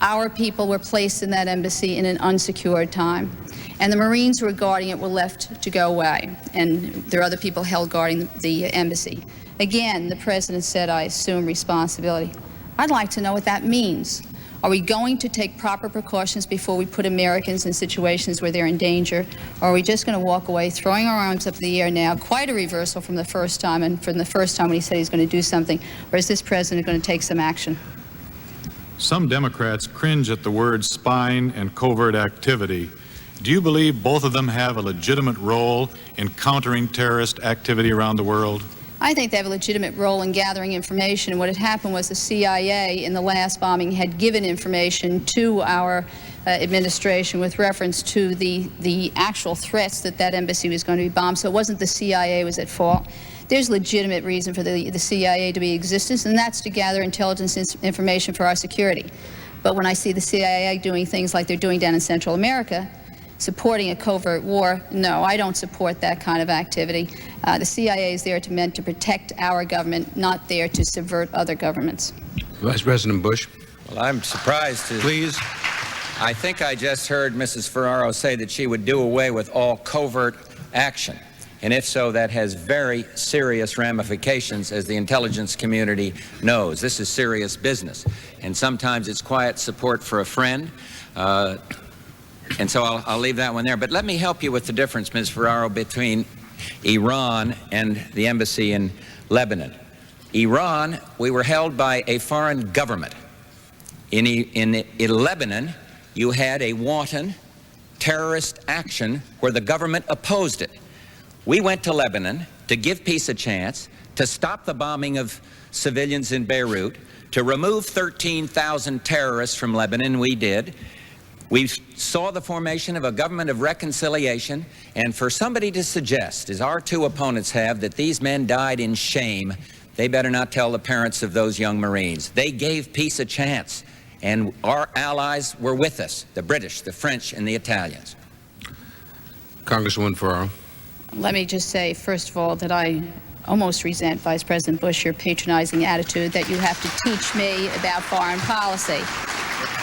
Our people were placed in that embassy in an unsecured time. And the Marines who were guarding it were left to go away. And there are other people held guarding the embassy. Again, the President said, I assume responsibility. I'd like to know what that means. Are we going to take proper precautions before we put Americans in situations where they're in danger? Or are we just going to walk away, throwing our arms up in the air now, quite a reversal from the first time, and from the first time when he said he's going to do something? Or is this President going to take some action? Some Democrats cringe at the words spying and covert activity. Do you believe both of them have a legitimate role in countering terrorist activity around the world? I think they have a legitimate role in gathering information. What had happened was the CIA in the last bombing had given information to our administration with reference to the actual threats that that embassy was going to be bombed. So it wasn't the CIA was at fault. There's legitimate reason for the CIA to be in existence, and that's to gather intelligence information for our security. But when I see the CIA doing things like they're doing down in Central America, supporting a covert war, no, I don't support that kind of activity. The CIA is there meant to protect our government, not there to subvert other governments. Vice President Bush. Well, I'm surprised to... Please. I think I just heard Mrs. Ferraro say that she would do away with all covert action. And if so, that has very serious ramifications, as the intelligence community knows. This is serious business. And sometimes it's quiet support for a friend. And so I'll leave that one there. But let me help you with the difference, Ms. Ferraro, between Iran and the embassy in Lebanon. Iran, we were held by a foreign government. In Lebanon, you had a wanton terrorist action where the government opposed it. We went to Lebanon to give peace a chance, to stop the bombing of civilians in Beirut, to remove 13,000 terrorists from Lebanon. We did. We saw the formation of a government of reconciliation, and for somebody to suggest, as our two opponents have, that these men died in shame, they better not tell the parents of those young Marines. They gave peace a chance, and our allies were with us, the British, the French, and the Italians. Congresswoman Ferraro. Let me just say, first of all, that I almost resent, Vice President Bush, your patronizing attitude that you have to teach me about foreign policy.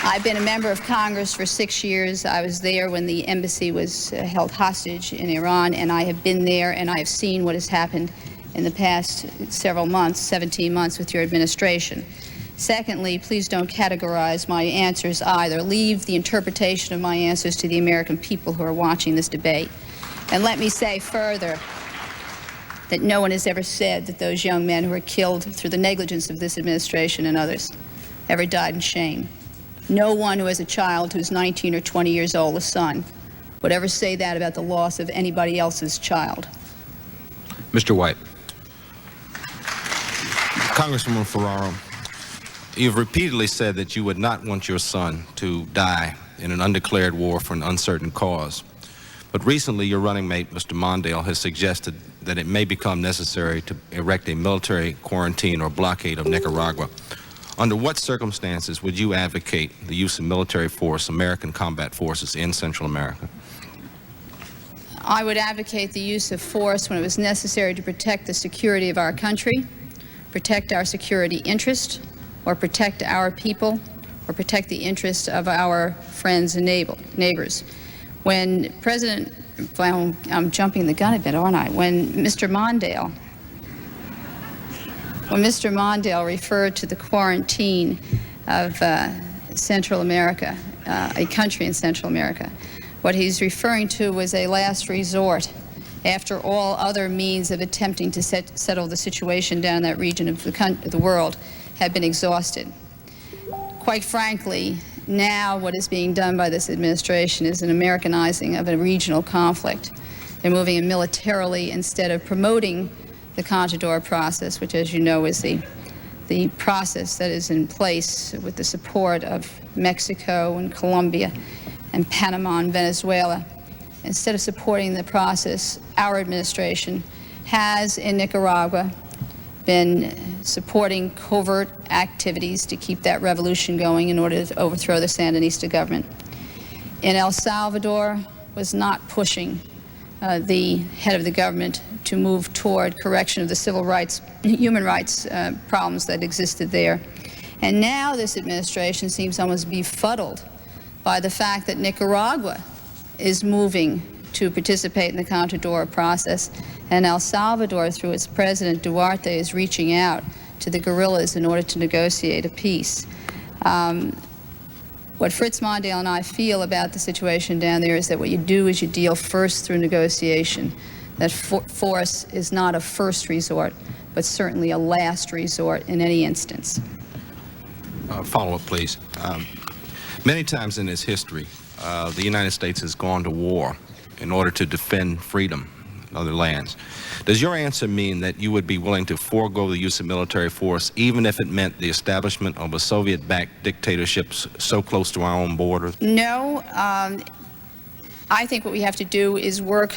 I've been a member of Congress for 6 years. I was there when the embassy was held hostage in Iran, and I have been there and I have seen what has happened in the past several months, 17 months, with your administration. Secondly, please don't categorize my answers either. Leave the interpretation of my answers to the American people who are watching this debate. And let me say further that no one has ever said that those young men who were killed through the negligence of this administration and others ever died in shame. No one who has a child who's 19 or 20 years old, a son, would ever say that about the loss of anybody else's child. Mr. White. Congresswoman Ferraro, you've repeatedly said that you would not want your son to die in an undeclared war for an uncertain cause. But recently, your running mate, Mr. Mondale, has suggested that it may become necessary to erect a military quarantine or blockade of Nicaragua. Under what circumstances would you advocate the use of military force, American combat forces, in Central America? I would advocate the use of force when it was necessary to protect the security of our country, protect our security interest, or protect our people, or protect the interests of our friends and neighbors. When President, well, I'm jumping the gun a bit, aren't I? When Mr. Mondale referred to the quarantine of Central America, a country in Central America, what he's referring to was a last resort after all other means of attempting to settle the situation down in that region of the world had been exhausted. Quite frankly, now what is being done by this administration is an Americanizing of a regional conflict. They're moving in militarily instead of promoting the Contador process, which, as you know, is the process that is in place with the support of Mexico and Colombia and Panama and Venezuela. Instead of supporting the process, our administration has in Nicaragua been supporting covert activities to keep that revolution going in order to overthrow the Sandinista government. In El Salvador, was not pushing the head of the government to move toward correction of the civil rights, human rights problems that existed there. And now this administration seems almost befuddled by the fact that Nicaragua is moving to participate in the Contadora process, and El Salvador, through its president Duarte, is reaching out to the guerrillas in order to negotiate a peace. What Fritz Mondale and I feel about the situation down there is that what you do is you deal first through negotiation, that force is not a first resort, but certainly a last resort in any instance. Follow-up, please. Many times in its history, the United States has gone to war in order to defend freedom in other lands. Does your answer mean that you would be willing to forego the use of military force, even if it meant the establishment of a Soviet-backed dictatorship so close to our own borders? No. I think what we have to do is work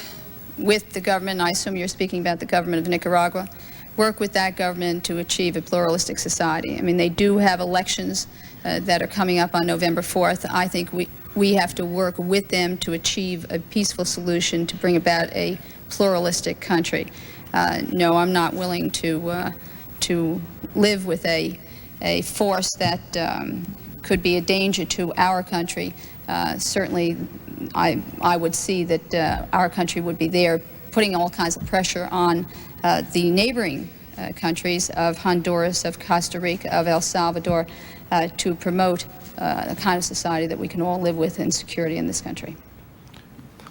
with the government. I assume you're speaking about the government of Nicaragua. Work with that government to achieve a pluralistic society. I mean, they do have elections that are coming up on November 4th. I think we have to work with them to achieve a peaceful solution to bring about a pluralistic country. No, I'm not willing to live with a force that could be a danger to our country. Certainly, I would see that our country would be there putting all kinds of pressure on the neighboring countries of Honduras, of Costa Rica, of El Salvador, to promote the kind of society that we can all live with in security in this country.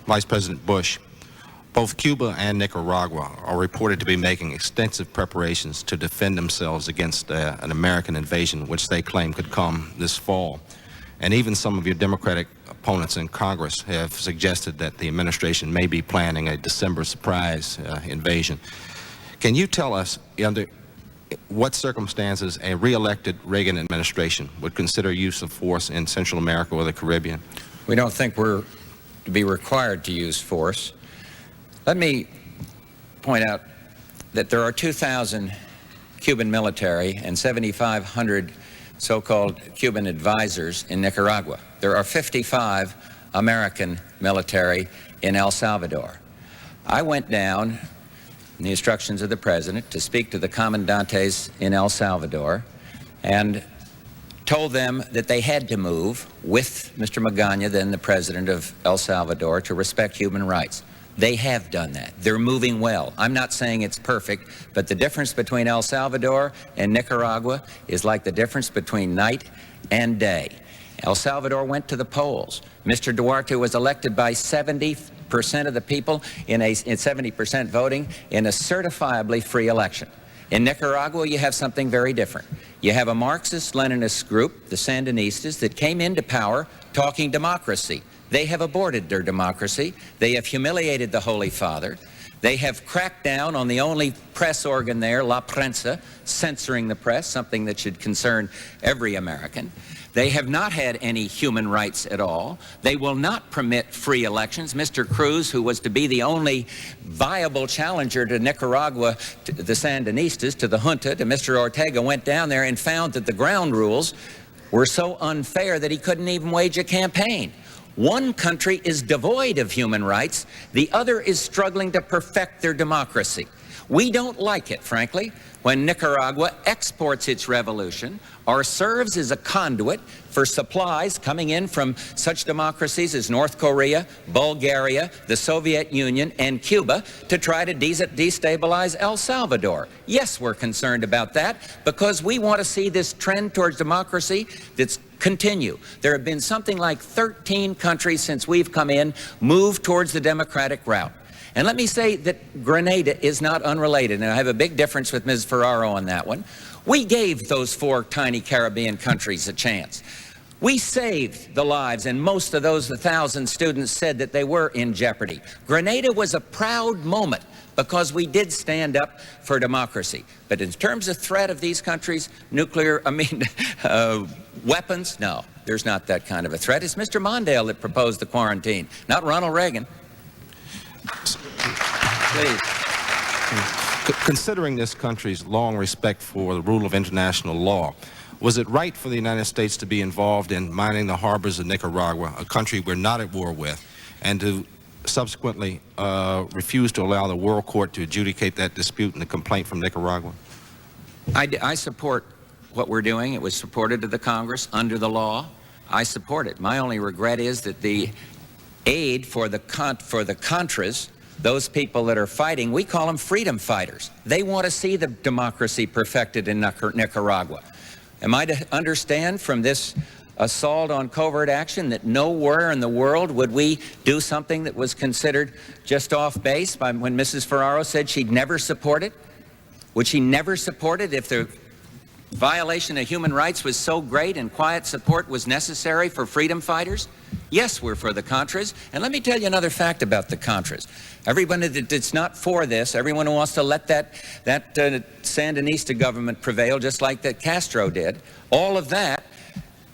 Vice President Bush, both Cuba and Nicaragua are reported to be making extensive preparations to defend themselves against an American invasion, which they claim could come this fall. And even some of your Democratic opponents in Congress have suggested that the administration may be planning a December surprise invasion. Can you tell us under what circumstances a re-elected Reagan administration would consider use of force in Central America or the Caribbean? We don't think we're to be required to use force. Let me point out that there are 2,000 Cuban military and 7,500 so-called Cuban advisors in Nicaragua. There are 55 American military in El Salvador. I went down in the instructions of the president to speak to the comandantes in El Salvador and told them that they had to move with Mr. Magaña, then the president of El Salvador, to respect human rights. They have done that. They're moving well. I'm not saying it's perfect, but the difference between El Salvador and Nicaragua is like the difference between night and day. El Salvador went to the polls. Mr. Duarte was elected by 70% of the people in 70% voting in a certifiably free election. In Nicaragua, you have something very different. You have a Marxist-Leninist group, the Sandinistas, that came into power talking democracy. They have aborted their democracy. They have humiliated the Holy Father. They have cracked down on the only press organ there, La Prensa, censoring the press, something that should concern every American. They have not had any human rights at all. They will not permit free elections. Mr. Cruz, who was to be the only viable challenger to Nicaragua, to the Sandinistas, to the junta, to Mr. Ortega, went down there and found that the ground rules were so unfair that he couldn't even wage a campaign. One country is devoid of human rights. The other is struggling to perfect their democracy. We don't like it, frankly, when Nicaragua exports its revolution or serves as a conduit for supplies coming in from such democracies as North Korea, Bulgaria, the Soviet Union, and Cuba to try to destabilize El Salvador. Yes, we're concerned about that because we want to see this trend towards democracy that's continue. There have been something like 13 countries since we've come in move towards the democratic route. And let me say that Grenada is not unrelated, and I have a big difference with Ms. Ferraro on that one. We gave those 4 tiny Caribbean countries a chance. We saved the lives, and most of those 1,000 students said that they were in jeopardy. Grenada was a proud moment because we did stand up for democracy. But in terms of threat of these countries, weapons, no, there's not that kind of a threat. It's Mr. Mondale that proposed the quarantine, not Ronald Reagan. Please. Considering this country's long respect for the rule of international law, was it right for the United States to be involved in mining the harbors of Nicaragua, a country we're not at war with, and to subsequently refused to allow the World Court to adjudicate that dispute in the complaint from Nicaragua? I support what we're doing. It was supported to the Congress under the law. I support it. My only regret is that the aid for the Contras, those people that are fighting, we call them freedom fighters. They want to see the democracy perfected in Nicaragua. Am I to understand from this assault on covert action that nowhere in the world would we do something that was considered just off base by when Mrs. Ferraro said she'd never support it? Would she never support it if the violation of human rights was so great and quiet support was necessary for freedom fighters? Yes, we're for the Contras. And let me tell you another fact about the Contras. Everyone that's not for this, everyone who wants to let that Sandinista government prevail just like that Castro did, all of that,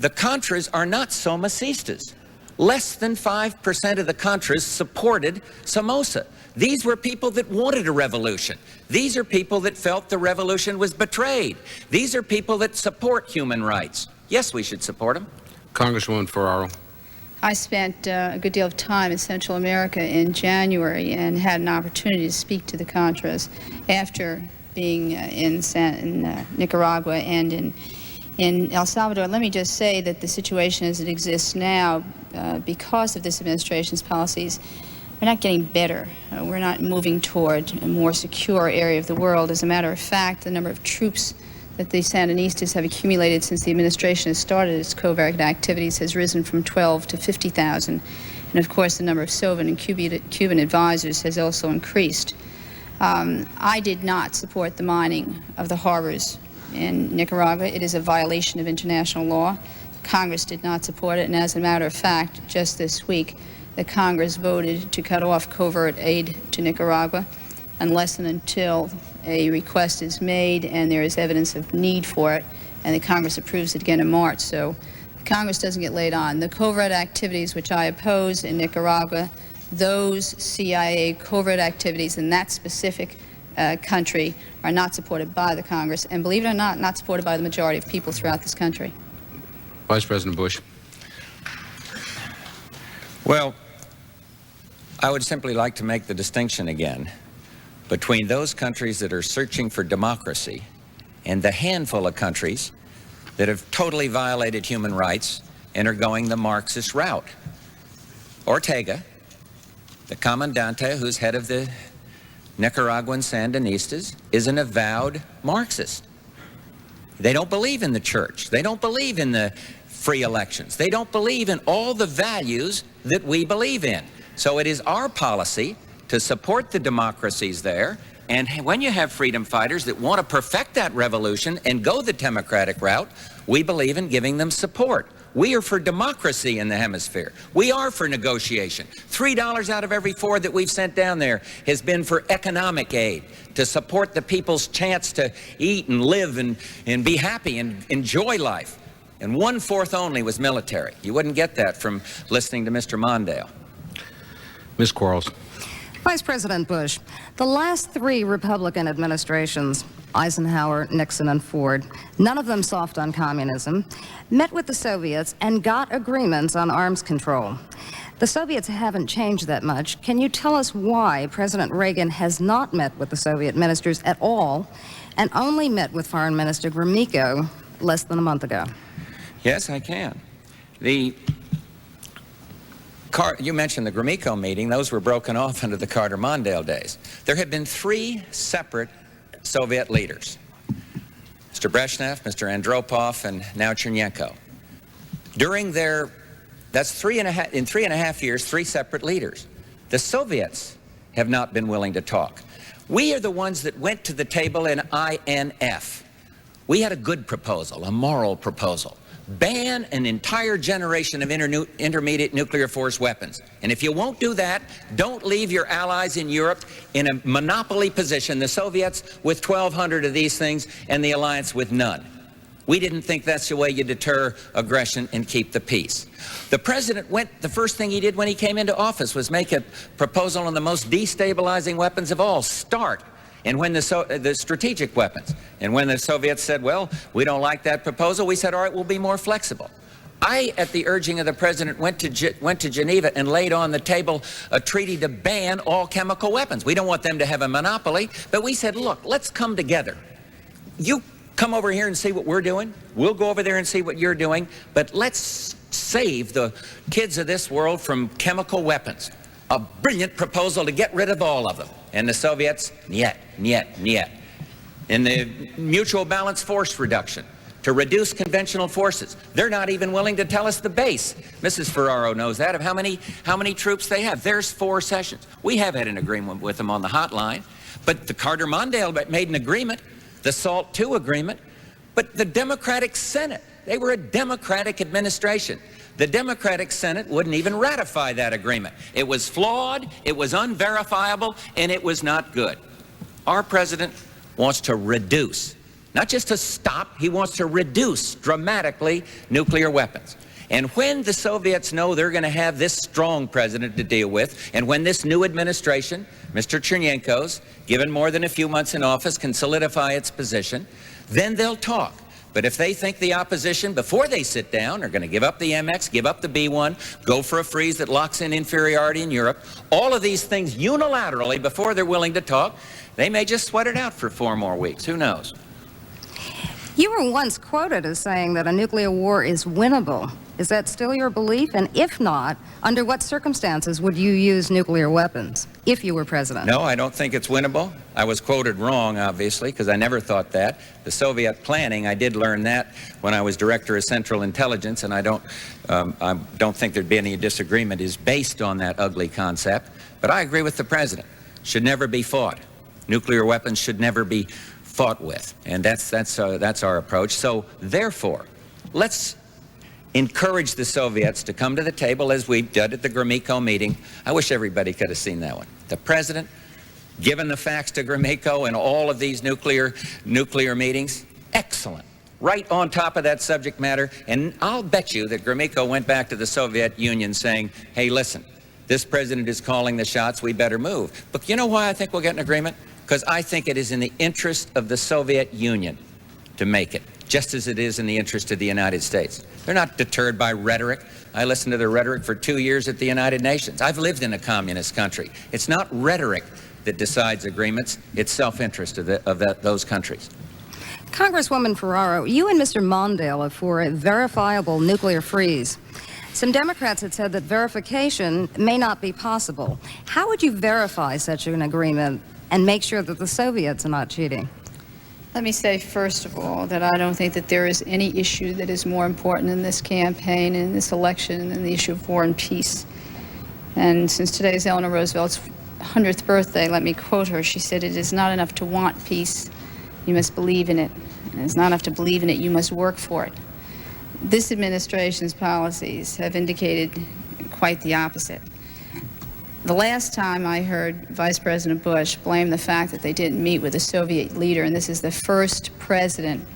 the Contras are not Somocistas. Less than 5% of the Contras supported Somoza. These were people that wanted a revolution. These are people that felt the revolution was betrayed. These are people that support human rights. Yes, we should support them. Congresswoman Ferraro. I spent a good deal of time in Central America in January and had an opportunity to speak to the Contras after being in Nicaragua and in El Salvador. Let me just say that the situation as it exists now, because of this administration's policies, we're not getting better. We're not moving toward a more secure area of the world. As a matter of fact, the number of troops that the Sandinistas have accumulated since the administration has started its covert activities has risen from 12 to 50,000. And of course, the number of Soviet and Cuban advisors has also increased. I did not support the mining of the harbors in Nicaragua. It is a violation of international law. Congress did not support it, and as a matter of fact, just this week, the Congress voted to cut off covert aid to Nicaragua unless and until a request is made and there is evidence of need for it, and the Congress approves it again in March. So the Congress doesn't get laid on. The covert activities which I oppose in Nicaragua, those CIA covert activities in that specific country are not supported by the Congress, and believe it or not supported by the majority of people throughout this country. Vice President Bush. Well, I would simply like to make the distinction again between those countries that are searching for democracy and the handful of countries that have totally violated human rights and are going the Marxist route. Ortega, the comandante who's head of the Nicaraguan Sandinistas, is an avowed Marxist. They don't believe in the church. They don't believe in the free elections. They don't believe in all the values that we believe in. So it is our policy to support the democracies there, and when you have freedom fighters that want to perfect that revolution and go the democratic route, we believe in giving them support. We are for democracy in the hemisphere. We are for negotiation. $3 out of every 4 that we've sent down there has been for economic aid, to support the people's chance to eat and live and be happy and enjoy life. And 1/4 only was military. You wouldn't get that from listening to Mr. Mondale. Ms. Quarles. Vice President Bush, the last 3 Republican administrations, Eisenhower, Nixon, and Ford, none of them soft on communism, met with the Soviets and got agreements on arms control. The Soviets haven't changed that much. Can you tell us why President Reagan has not met with the Soviet ministers at all and only met with Foreign Minister Gromyko less than a month ago? Yes, I can. You mentioned the Gromyko meeting. Those were broken off under the Carter-Mondale days. There have been 3 separate Soviet leaders, Mr. Brezhnev, Mr. Andropov, and now Chernenko. That's 3.5 years, 3 separate leaders. The Soviets have not been willing to talk. We are the ones that went to the table in INF. We had a good proposal, a moral proposal. Ban an entire generation of intermediate nuclear force weapons. And if you won't do that, don't leave your allies in Europe in a monopoly position, the Soviets with 1,200 of these things and the Alliance with none. We didn't think that's the way you deter aggression and keep the peace. The president the first thing he did when he came into office was make a proposal on the most destabilizing weapons of all, START. And when the strategic weapons. And when the Soviets said, well, we don't like that proposal, we said, all right, we'll be more flexible. I, at the urging of the president, went to Geneva and laid on the table a treaty to ban all chemical weapons. We don't want them to have a monopoly, but we said, look, let's come together. You come over here and see what we're doing. We'll go over there and see what you're doing, but let's save the kids of this world from chemical weapons. A brilliant proposal to get rid of all of them. And the Soviets, niet, niet, niet. In the mutual balance force reduction, to reduce conventional forces. They're not even willing to tell us the base. Mrs. Ferraro knows that, of how many troops they have. There's 4 sessions. We have had an agreement with them on the hotline, but the Carter-Mondale made an agreement, the SALT II agreement, but the Democratic Senate, they were a Democratic administration. The Democratic Senate wouldn't even ratify that agreement. It was flawed, it was unverifiable, and it was not good. Our president wants to reduce, not just to stop, he wants to reduce dramatically nuclear weapons. And when the Soviets know they're going to have this strong president to deal with, and when this new administration, Mr. Chernenko's, given more than a few months in office, can solidify its position, then they'll talk. But if they think the opposition, before they sit down, are going to give up the MX, give up the B-1, go for a freeze that locks in inferiority in Europe, all of these things unilaterally before they're willing to talk, they may just sweat it out for 4 more weeks. Who knows? You were once quoted as saying that a nuclear war is winnable. Is that still your belief? And if not, under what circumstances would you use nuclear weapons if you were president? No, I don't think it's winnable. I was quoted wrong, obviously, because I never thought that. The Soviet planning, I did learn that when I was director of Central Intelligence, and I don't think there'd be any disagreement, is based on that ugly concept. But I agree with the president. Should never be fought. Nuclear weapons should never be fought with, and that's our approach. So therefore, let's encourage the Soviets to come to the table as we did at the Gromyko meeting. I wish everybody could have seen that one. The president, given the facts to Gromyko and all of these nuclear meetings, excellent. Right on top of that subject matter, and I'll bet you that Gromyko went back to the Soviet Union saying, hey, listen, this president is calling the shots, we better move. But you know why I think we'll get an agreement? Because I think it is in the interest of the Soviet Union to make it, just as it is in the interest of the United States. They're not deterred by rhetoric. I listened to the rhetoric for 2 years at the United Nations. I've lived in a communist country. It's not rhetoric that decides agreements, it's self-interest of those countries. Congresswoman Ferraro, you and Mr. Mondale are for a verifiable nuclear freeze. Some Democrats had said that verification may not be possible. How would you verify such an agreement and make sure that the Soviets are not cheating? Let me say, first of all, that I don't think that there is any issue that is more important in this campaign, in this election, than the issue of war and peace. And since today is Eleanor Roosevelt's 100th birthday, let me quote her. She said, "It is not enough to want peace. You must believe in it. And it's not enough to believe in it. You must work for it." This administration's policies have indicated quite the opposite. The last time I heard Vice President Bush blame the fact that they didn't meet with a Soviet leader, and this is the first president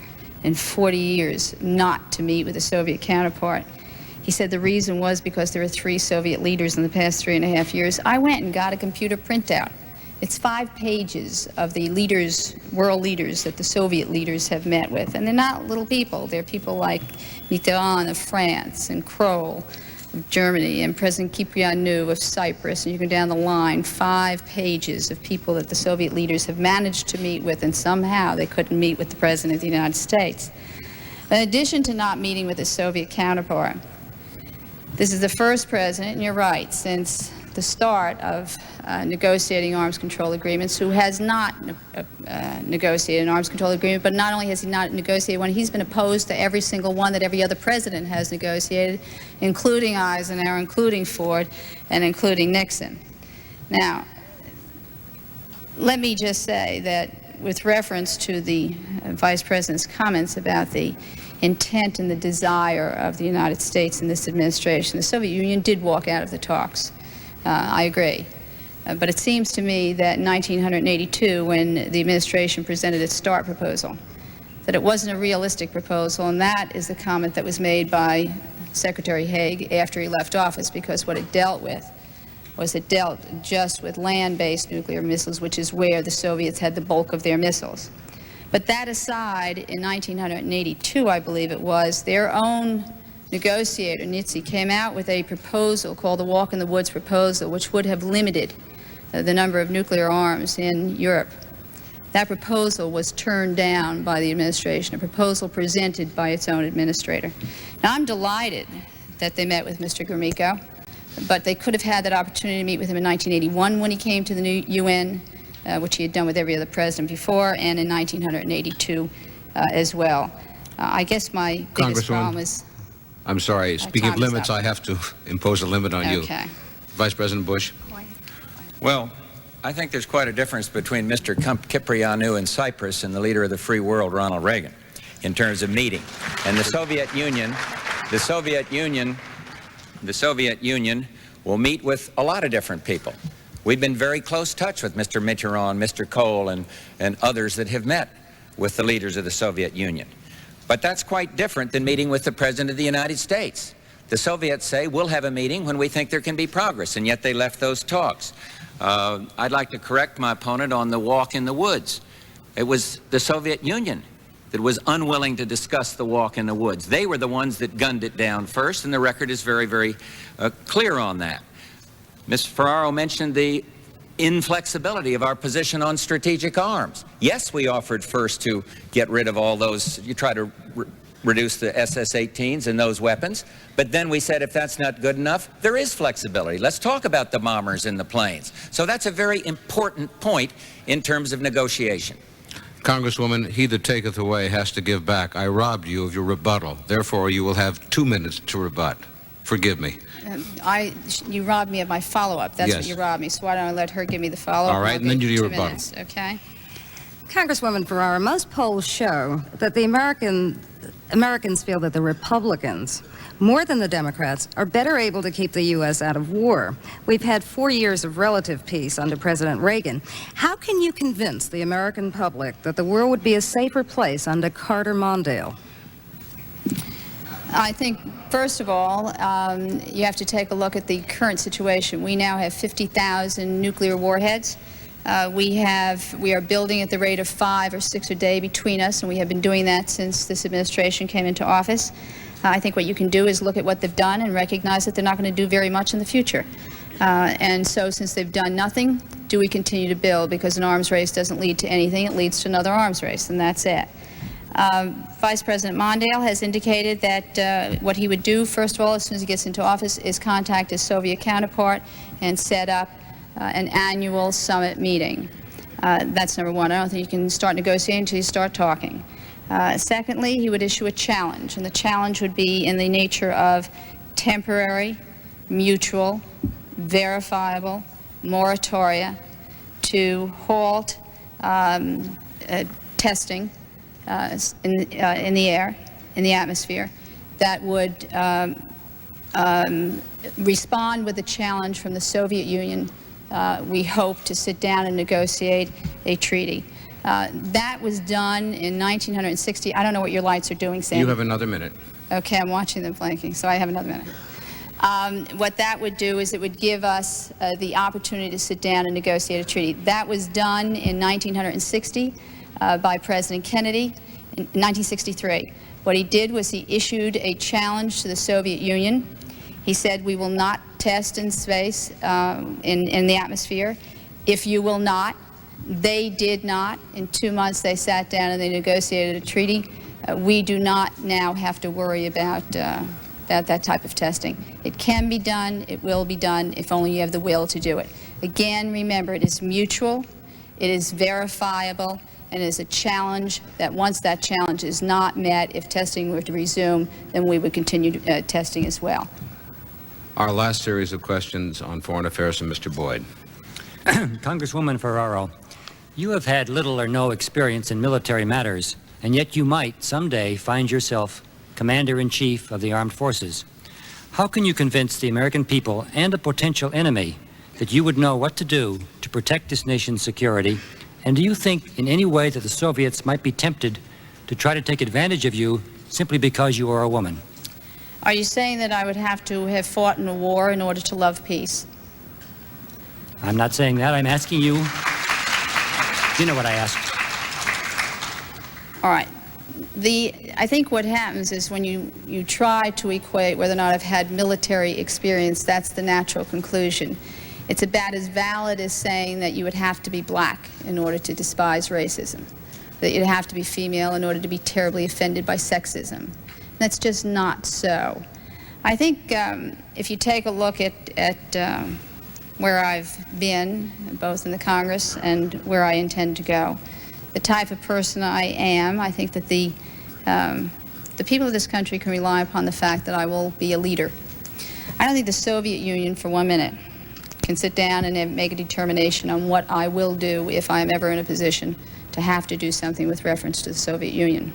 in 40 years not to meet with a Soviet counterpart, he said the reason was because there were 3 Soviet leaders in the past 3.5 years. I went and got a computer printout. It's 5 pages of the leaders, world leaders that the Soviet leaders have met with. And they're not little people. They're people like Mitterrand of France and Kroll of Germany and President Kyprianou of Cyprus. And you go down the line, 5 pages of people that the Soviet leaders have managed to meet with, and somehow they couldn't meet with the President of the United States. In addition to not meeting with a Soviet counterpart, this is the first president, and you're right, since the start of negotiating arms control agreements, who has not negotiated an arms control agreement, but not only has he not negotiated one, he's been opposed to every single one that every other president has negotiated, including Eisenhower, including Ford, and including Nixon. Now, let me just say that with reference to the Vice President's comments about the intent and the desire of the United States in this administration, the Soviet Union did walk out of the talks. I agree. But it seems to me that in 1982, when the administration presented its START proposal, that it wasn't a realistic proposal, and that is the comment that was made by Secretary Haig after he left office, because what it dealt with was it dealt just with land-based nuclear missiles, which is where the Soviets had the bulk of their missiles. But that aside, in 1982, I believe it was, their own negotiator, Nitze, came out with a proposal called the Walk in the Woods proposal, which would have limited the number of nuclear arms in Europe. That proposal was turned down by the administration, a proposal presented by its own administrator. Now, I'm delighted that they met with Mr. Gromyko, but they could have had that opportunity to meet with him in 1981 when he came to the new UN, which he had done with every other president before, and in 1982 as well. I guess my biggest problem is... I'm sorry. Speaking of limits, I have to impose a limit on you. Okay. Vice President Bush. Well, I think there's quite a difference between Mr. Kyprianou in Cyprus and the leader of the free world, Ronald Reagan, in terms of meeting. And the Soviet Union will meet with a lot of different people. We've been very close touch with Mr. Mitterrand, Mr. Kohl, and others that have met with the leaders of the Soviet Union. But that's quite different than meeting with the President of the United States. The Soviets say, we'll have a meeting when we think there can be progress, and yet they left those talks. I'd like to correct my opponent on the walk in the woods. It was the Soviet Union that was unwilling to discuss the walk in the woods. They were the ones that gunned it down first, and the record is very, very clear on that. Ms. Ferraro mentioned the inflexibility of our position on strategic arms. Yes, we offered first to get rid of all those, you try to reduce the SS-18s and those weapons, but then we said if that's not good enough, there is flexibility. Let's talk about the bombers and the planes. So that's a very important point in terms of negotiation. Congresswoman, he that taketh away has to give back. I robbed you of your rebuttal. Therefore, you will have 2 minutes to rebut. Forgive me. You robbed me of my follow-up. That's Yes. what you robbed me. So why don't I let her give me the follow-up? All right, and then you do your rebuttal. Minutes, okay? Congresswoman Ferraro, most polls show that the Americans feel that the Republicans, more than the Democrats, are better able to keep the U.S. out of war. We've had 4 years of relative peace under President Reagan. How can you convince the American public that the world would be a safer place under Carter Mondale? I think, first of all, you have to take a look at the current situation. We now have 50,000 nuclear warheads. We are building at the rate of 5 or 6 a day between us, and we have been doing that since this administration came into office. I think what you can do is look at what they've done and recognize that they're not going to do very much in the future. And so since they've done nothing, do we continue to build? Because an arms race doesn't lead to anything. It leads to another arms race, and that's it. Vice President Mondale has indicated that what he would do, first of all, as soon as he gets into office, is contact his Soviet counterpart and set up an annual summit meeting. That's number one. I don't think you can start negotiating until you start talking. Secondly, he would issue a challenge, and the challenge would be in the nature of temporary, mutual, verifiable moratoria to halt testing in the air, in the atmosphere, that would respond with a challenge from the Soviet Union. We hope to sit down and negotiate a treaty. That was done in 1960. I don't know what your lights are doing, Sam. You have another minute. Okay, I'm watching them blinking, so I have another minute. What that would do is it would give us the opportunity to sit down and negotiate a treaty. That was done in 1960 by President Kennedy in 1963. What he did was he issued a challenge to the Soviet Union. He said, we will not test in space, in the atmosphere. If you will not, they did not. In 2 months, they sat down and they negotiated a treaty. We do not now have to worry about that type of testing. It can be done. It will be done if only you have the will to do it. Again, remember, it is mutual. It is verifiable. And it is a challenge that once that challenge is not met, if testing were to resume, then we would continue testing as well. Our last series of questions on foreign affairs from Mr. Boyd. Congresswoman Ferraro, you have had little or no experience in military matters, and yet you might someday find yourself Commander-in-Chief of the Armed Forces. How can you convince the American people and a potential enemy that you would know what to do to protect this nation's security? And do you think in any way that the Soviets might be tempted to try to take advantage of you simply because you are a woman? Are you saying that I would have to have fought in a war in order to love peace? I'm not saying that. I'm asking you. You know what I asked. All right. I think what happens is when you try to equate whether or not I've had military experience, that's the natural conclusion. It's about as valid as saying that you would have to be black in order to despise racism, that you'd have to be female in order to be terribly offended by sexism. That's just not so. I think if you take a look at where I've been, both in the Congress and where I intend to go, the type of person I am, I think that the people of this country can rely upon the fact that I will be a leader. I don't think the Soviet Union for 1 minute can sit down and make a determination on what I will do if I'm ever in a position to have to do something with reference to the Soviet Union.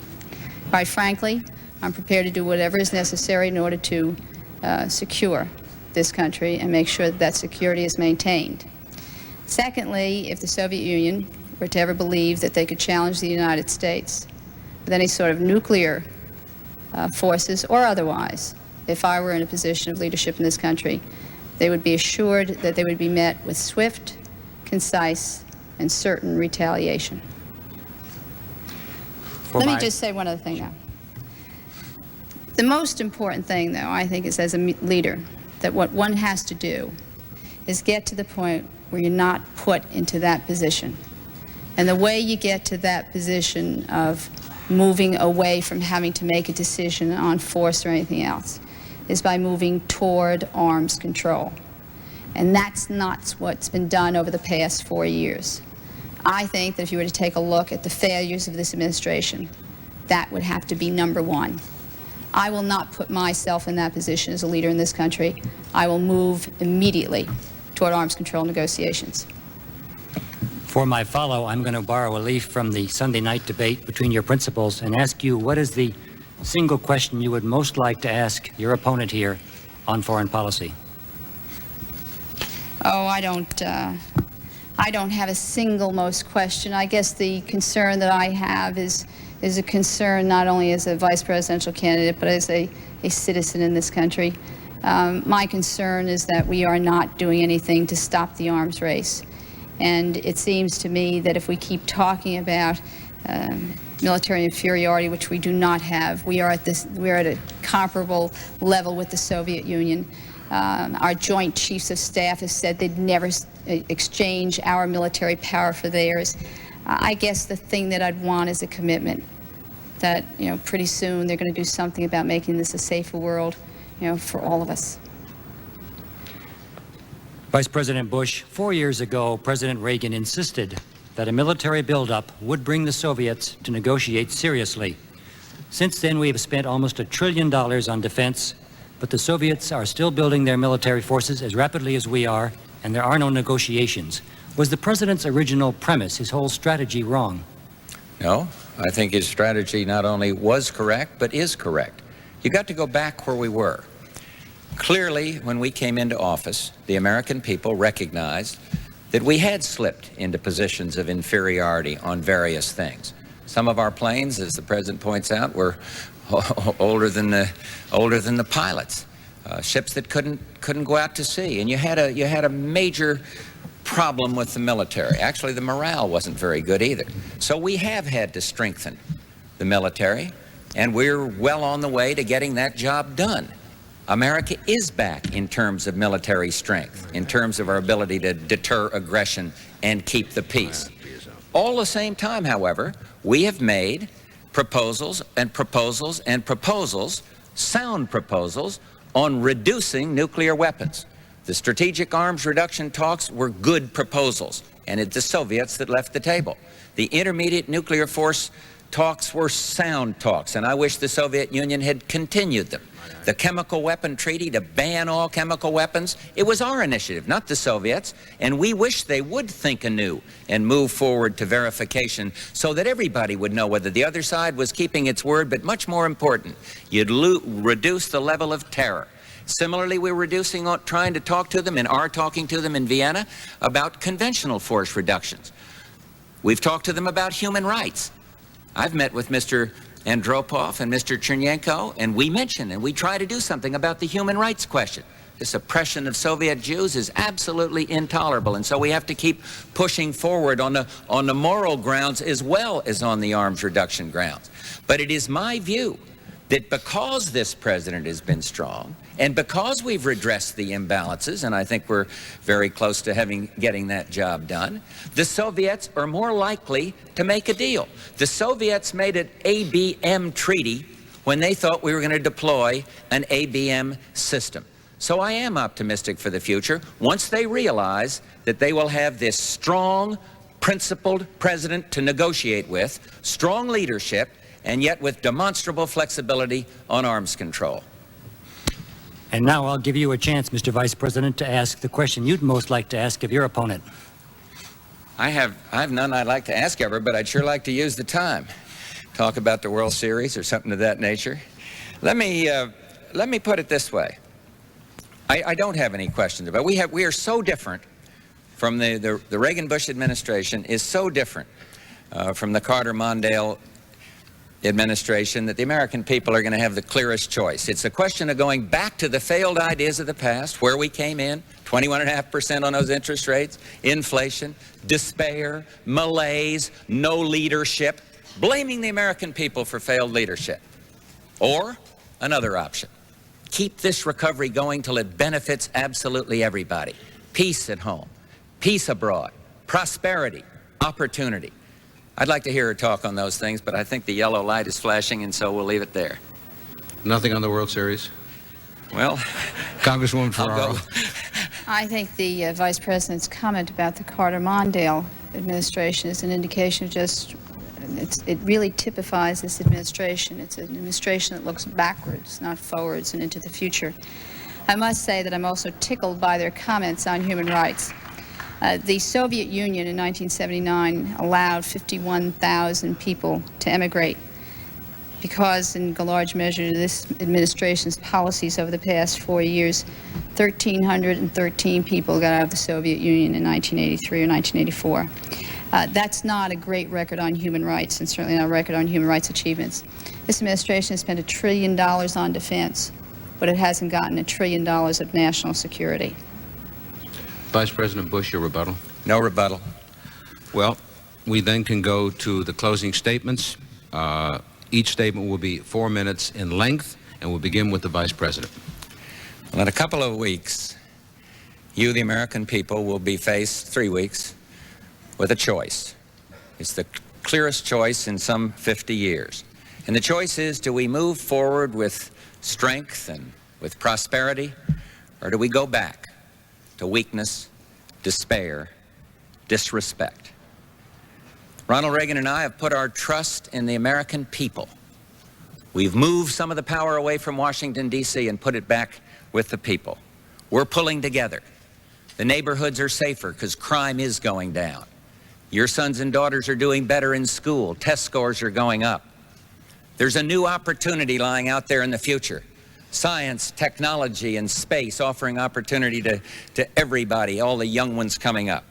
Quite frankly, I'm prepared to do whatever is necessary in order to secure this country and make sure that that security is maintained. Secondly, if the Soviet Union were to ever believe that they could challenge the United States with any sort of nuclear forces or otherwise, if I were in a position of leadership in this country, they would be assured that they would be met with swift, concise, and certain retaliation. Let me just say one other thing now. The most important thing, though, I think, is as a leader, that what one has to do is get to the point where you're not put into that position. And the way you get to that position of moving away from having to make a decision on force or anything else is by moving toward arms control. And that's not what's been done over the past 4 years. I think that if you were to take a look at the failures of this administration, that would have to be number one. I will not put myself in that position as a leader in this country. I will move immediately toward arms control negotiations. For my follow, I'm going to borrow a leaf from the Sunday night debate between your principals and ask you, what is the single question you would most like to ask your opponent here on foreign policy? Oh, I don't have a single most question. I guess the concern that I have is a concern not only as a vice presidential candidate, but as a citizen in this country. My concern is that we are not doing anything to stop the arms race. And it seems to me that if we keep talking about military inferiority, which we do not have, we're at a comparable level with the Soviet Union. Our Joint Chiefs of Staff have said they'd never exchange our military power for theirs. I guess the thing that I'd want is a commitment that, pretty soon they're going to do something about making this a safer world, for all of us. Vice President Bush, 4 years ago, President Reagan insisted that a military buildup would bring the Soviets to negotiate seriously. Since then, we have spent almost $1 trillion on defense, but the Soviets are still building their military forces as rapidly as we are, and there are no negotiations. Was the president's original premise, his whole strategy, wrong? No, I think his strategy not only was correct, but is correct. You got to go back where we were. Clearly, when we came into office, the American people recognized that we had slipped into positions of inferiority on various things. Some of our planes, as the president points out, were older than the pilots. Ships that couldn't go out to sea, and you had a major problem with the military. Actually, the morale wasn't very good either. So we have had to strengthen the military, and we're well on the way to getting that job done. America is back in terms of military strength, in terms of our ability to deter aggression and keep the peace. All the same time, however, we have made proposals and proposals and proposals, sound proposals, on reducing nuclear weapons. The strategic arms reduction talks were good proposals, and it's the Soviets that left the table. The intermediate nuclear force talks were sound talks, and I wish the Soviet Union had continued them. The chemical weapon treaty to ban all chemical weapons, it was our initiative, not the Soviets, and we wish they would think anew and move forward to verification so that everybody would know whether the other side was keeping its word, but much more important, you'd reduce the level of terror. Similarly, we're trying to talk to them and are talking to them in Vienna about conventional force reductions. We've talked to them about human rights. I've met with Mr. Andropov and Mr. Chernyenko, and we mention and we try to do something about the human rights question. this oppression of Soviet Jews is absolutely intolerable. And so we have to keep pushing forward on the moral grounds as well as on the arms reduction grounds. But it is my view that because this president has been strong, and because we've redressed the imbalances, and I think we're very close to getting that job done, the Soviets are more likely to make a deal. The Soviets made an ABM treaty when they thought we were going to deploy an ABM system. So I am optimistic for the future once they realize that they will have this strong, principled president to negotiate with, strong leadership, and yet with demonstrable flexibility on arms control. And now I'll give you a chance, Mr. Vice President, to ask the question you'd most like to ask of your opponent. I have none I'd like to ask ever, but I'd sure like to use the time. Talk about the World Series or something of that nature. Let me put it this way. I don't have any questions about it. We are so different from the Reagan-Bush administration is so different from the Carter-Mondale administration that the American people are going to have the clearest choice. It's a question of going back to the failed ideas of the past, where we came in, 21.5% on those interest rates, inflation, despair, malaise, no leadership, blaming the American people for failed leadership. Or another option, keep this recovery going till it benefits absolutely everybody. Peace at home, peace abroad, prosperity, opportunity. I'd like to hear her talk on those things, but I think the yellow light is flashing, and so we'll leave it there. Nothing on the World Series? Well, Congresswoman Ferraro. I think the Vice President's comment about the Carter-Mondale administration is an indication of just, it really typifies this administration. It's an administration that looks backwards, not forwards and into the future. I must say that I'm also tickled by their comments on human rights. The Soviet Union in 1979 allowed 51,000 people to emigrate because, in large measure, this administration's policies over the past 4 years, 1,313 people got out of the Soviet Union in 1983 or 1984. That's not a great record on human rights, and certainly not a record on human rights achievements. This administration has spent $1 trillion on defense, but it hasn't gotten $1 trillion of national security. Vice President Bush, your rebuttal. No rebuttal. Well, we then can go to the closing statements. Each statement will be 4 minutes in length, and we'll begin with the Vice President. Well, in a couple of weeks, you, the American people, will be faced, 3 weeks, with a choice. It's the clearest choice in some 50 years. And the choice is, do we move forward with strength and with prosperity, or do we go back to weakness, despair, disrespect? Ronald Reagan and I have put our trust in the American people. We've moved some of the power away from Washington, D.C. and put it back with the people. We're pulling together. The neighborhoods are safer because crime is going down. Your sons and daughters are doing better in school. Test scores are going up. There's a new opportunity lying out there in the future. Science, technology, and space offering opportunity to everybody, all the young ones coming up.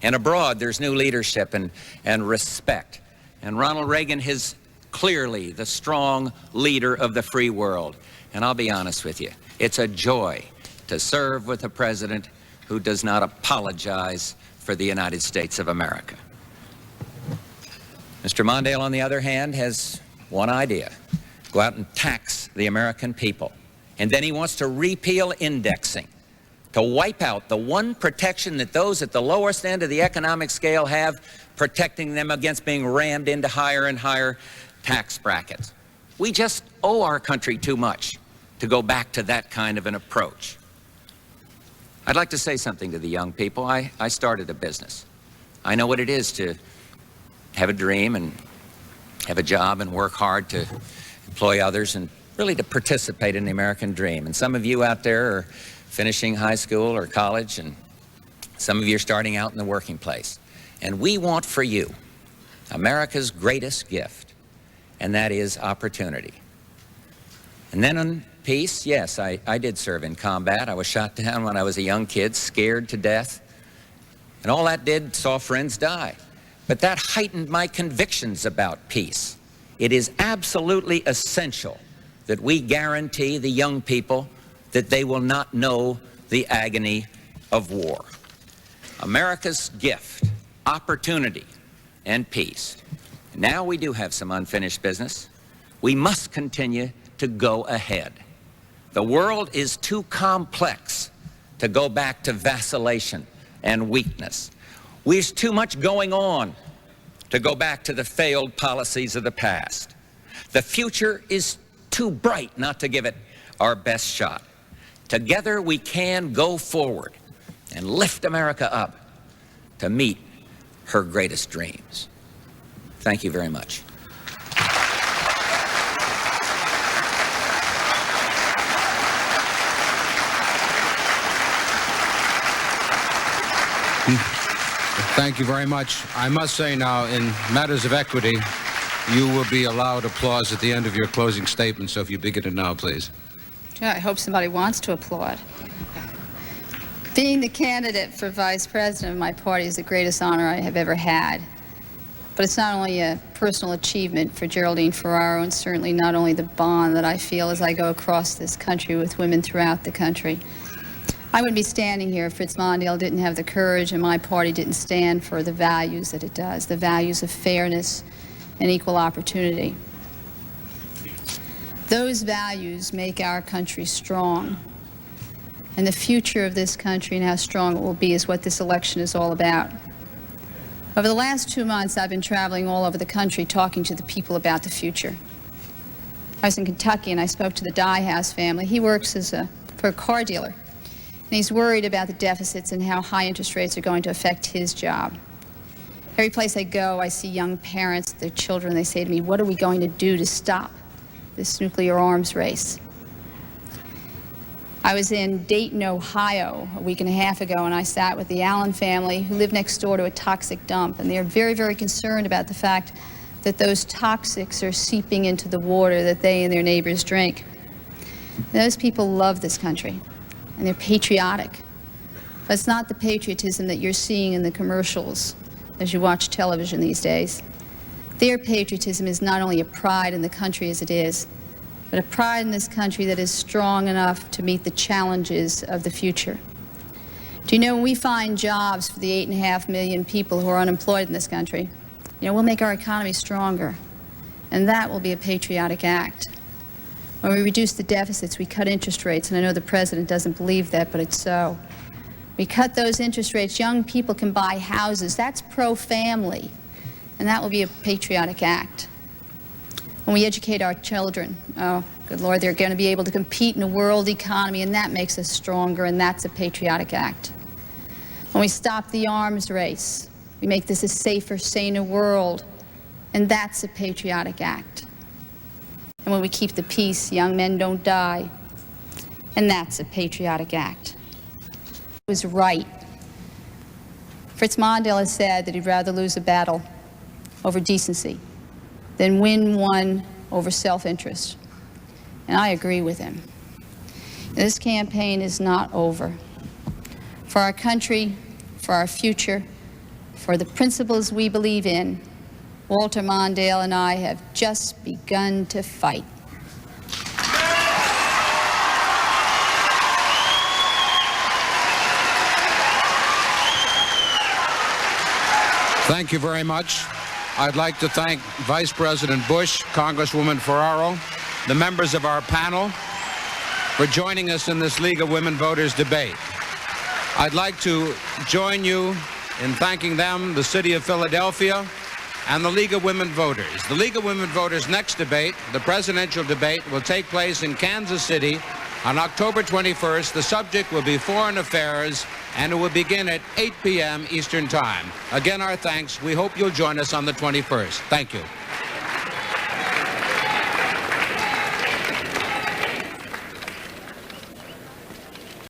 And abroad, there's new leadership and respect. And Ronald Reagan is clearly the strong leader of the free world. And I'll be honest with you, it's a joy to serve with a president who does not apologize for the United States of America. Mr. Mondale, on the other hand, has one idea: go out and tax the American people. And then he wants to repeal indexing, to wipe out the one protection that those at the lowest end of the economic scale have, protecting them against being rammed into higher and higher tax brackets. We just owe our country too much to go back to that kind of an approach. I'd like to say something to the young people. I started a business. I know what it is to have a dream and have a job and work hard to employ others and really to participate in the American dream. And some of you out there are finishing high school or college, and some of you are starting out in the working place. And we want for you America's greatest gift, and that is opportunity. And then on peace, yes, I did serve in combat. I was shot down when I was a young kid, scared to death. And all that did, saw friends die. But that heightened my convictions about peace. It is absolutely essential that we guarantee the young people that they will not know the agony of war. America's gift, opportunity, and peace. Now we do have some unfinished business. We must continue to go ahead. The world is too complex to go back to vacillation and weakness. There's too much going on to go back to the failed policies of the past. The future is too bright not to give it our best shot. Together we can go forward and lift America up to meet her greatest dreams. Thank you very much. Thank you very much. I must say now, in matters of equity, you will be allowed applause at the end of your closing statement, so if you begin it now, please. I hope somebody wants to applaud. Being the candidate for vice president of my party is the greatest honor I have ever had. But it's not only a personal achievement for Geraldine Ferraro, and certainly not only the bond that I feel as I go across this country with women throughout the country. I wouldn't be standing here if Fritz Mondale didn't have the courage and my party didn't stand for the values that it does, the values of fairness and equal opportunity. Those values make our country strong. And the future of this country and how strong it will be is what this election is all about. Over the last 2 months, I've been traveling all over the country talking to the people about the future. I was in Kentucky and I spoke to the Dye House family. He works for a car dealer. And he's worried about the deficits and how high interest rates are going to affect his job. Every place I go, I see young parents, their children, they say to me, what are we going to do to stop this nuclear arms race? I was in Dayton, Ohio a week and a half ago, and I sat with the Allen family who live next door to a toxic dump, and they're very, very concerned about the fact that those toxics are seeping into the water that they and their neighbors drink. And those people love this country, and they're patriotic. But it's not the patriotism that you're seeing in the commercials as you watch television these days. Their patriotism is not only a pride in the country as it is, but a pride in this country that is strong enough to meet the challenges of the future. Do you know, when we find jobs for the 8.5 million people who are unemployed in this country, we'll make our economy stronger, and that will be a patriotic act. When we reduce the deficits, we cut interest rates, and I know the president doesn't believe that, but it's so. We cut those interest rates, young people can buy houses. That's pro-family, and that will be a patriotic act. When we educate our children, oh, good Lord, they're going to be able to compete in a world economy, and that makes us stronger, and that's a patriotic act. When we stop the arms race, we make this a safer, saner world, and that's a patriotic act. And when we keep the peace, young men don't die, and that's a patriotic act. It was right. Fritz Mondale has said that he'd rather lose a battle over decency than win one over self-interest. And I agree with him. This campaign is not over. For our country, for our future, for the principles we believe in, Walter Mondale and I have just begun to fight. Thank you very much. I'd like to thank Vice President Bush, Congresswoman Ferraro, the members of our panel for joining us in this League of Women Voters debate. I'd like to join you in thanking them, the City of Philadelphia, and the League of Women Voters. The League of Women Voters' next debate, the presidential debate, will take place in Kansas City on October 21st. The subject will be foreign affairs, and it will begin at 8 p.m. Eastern Time. Again, our thanks. We hope you'll join us on the 21st. Thank you.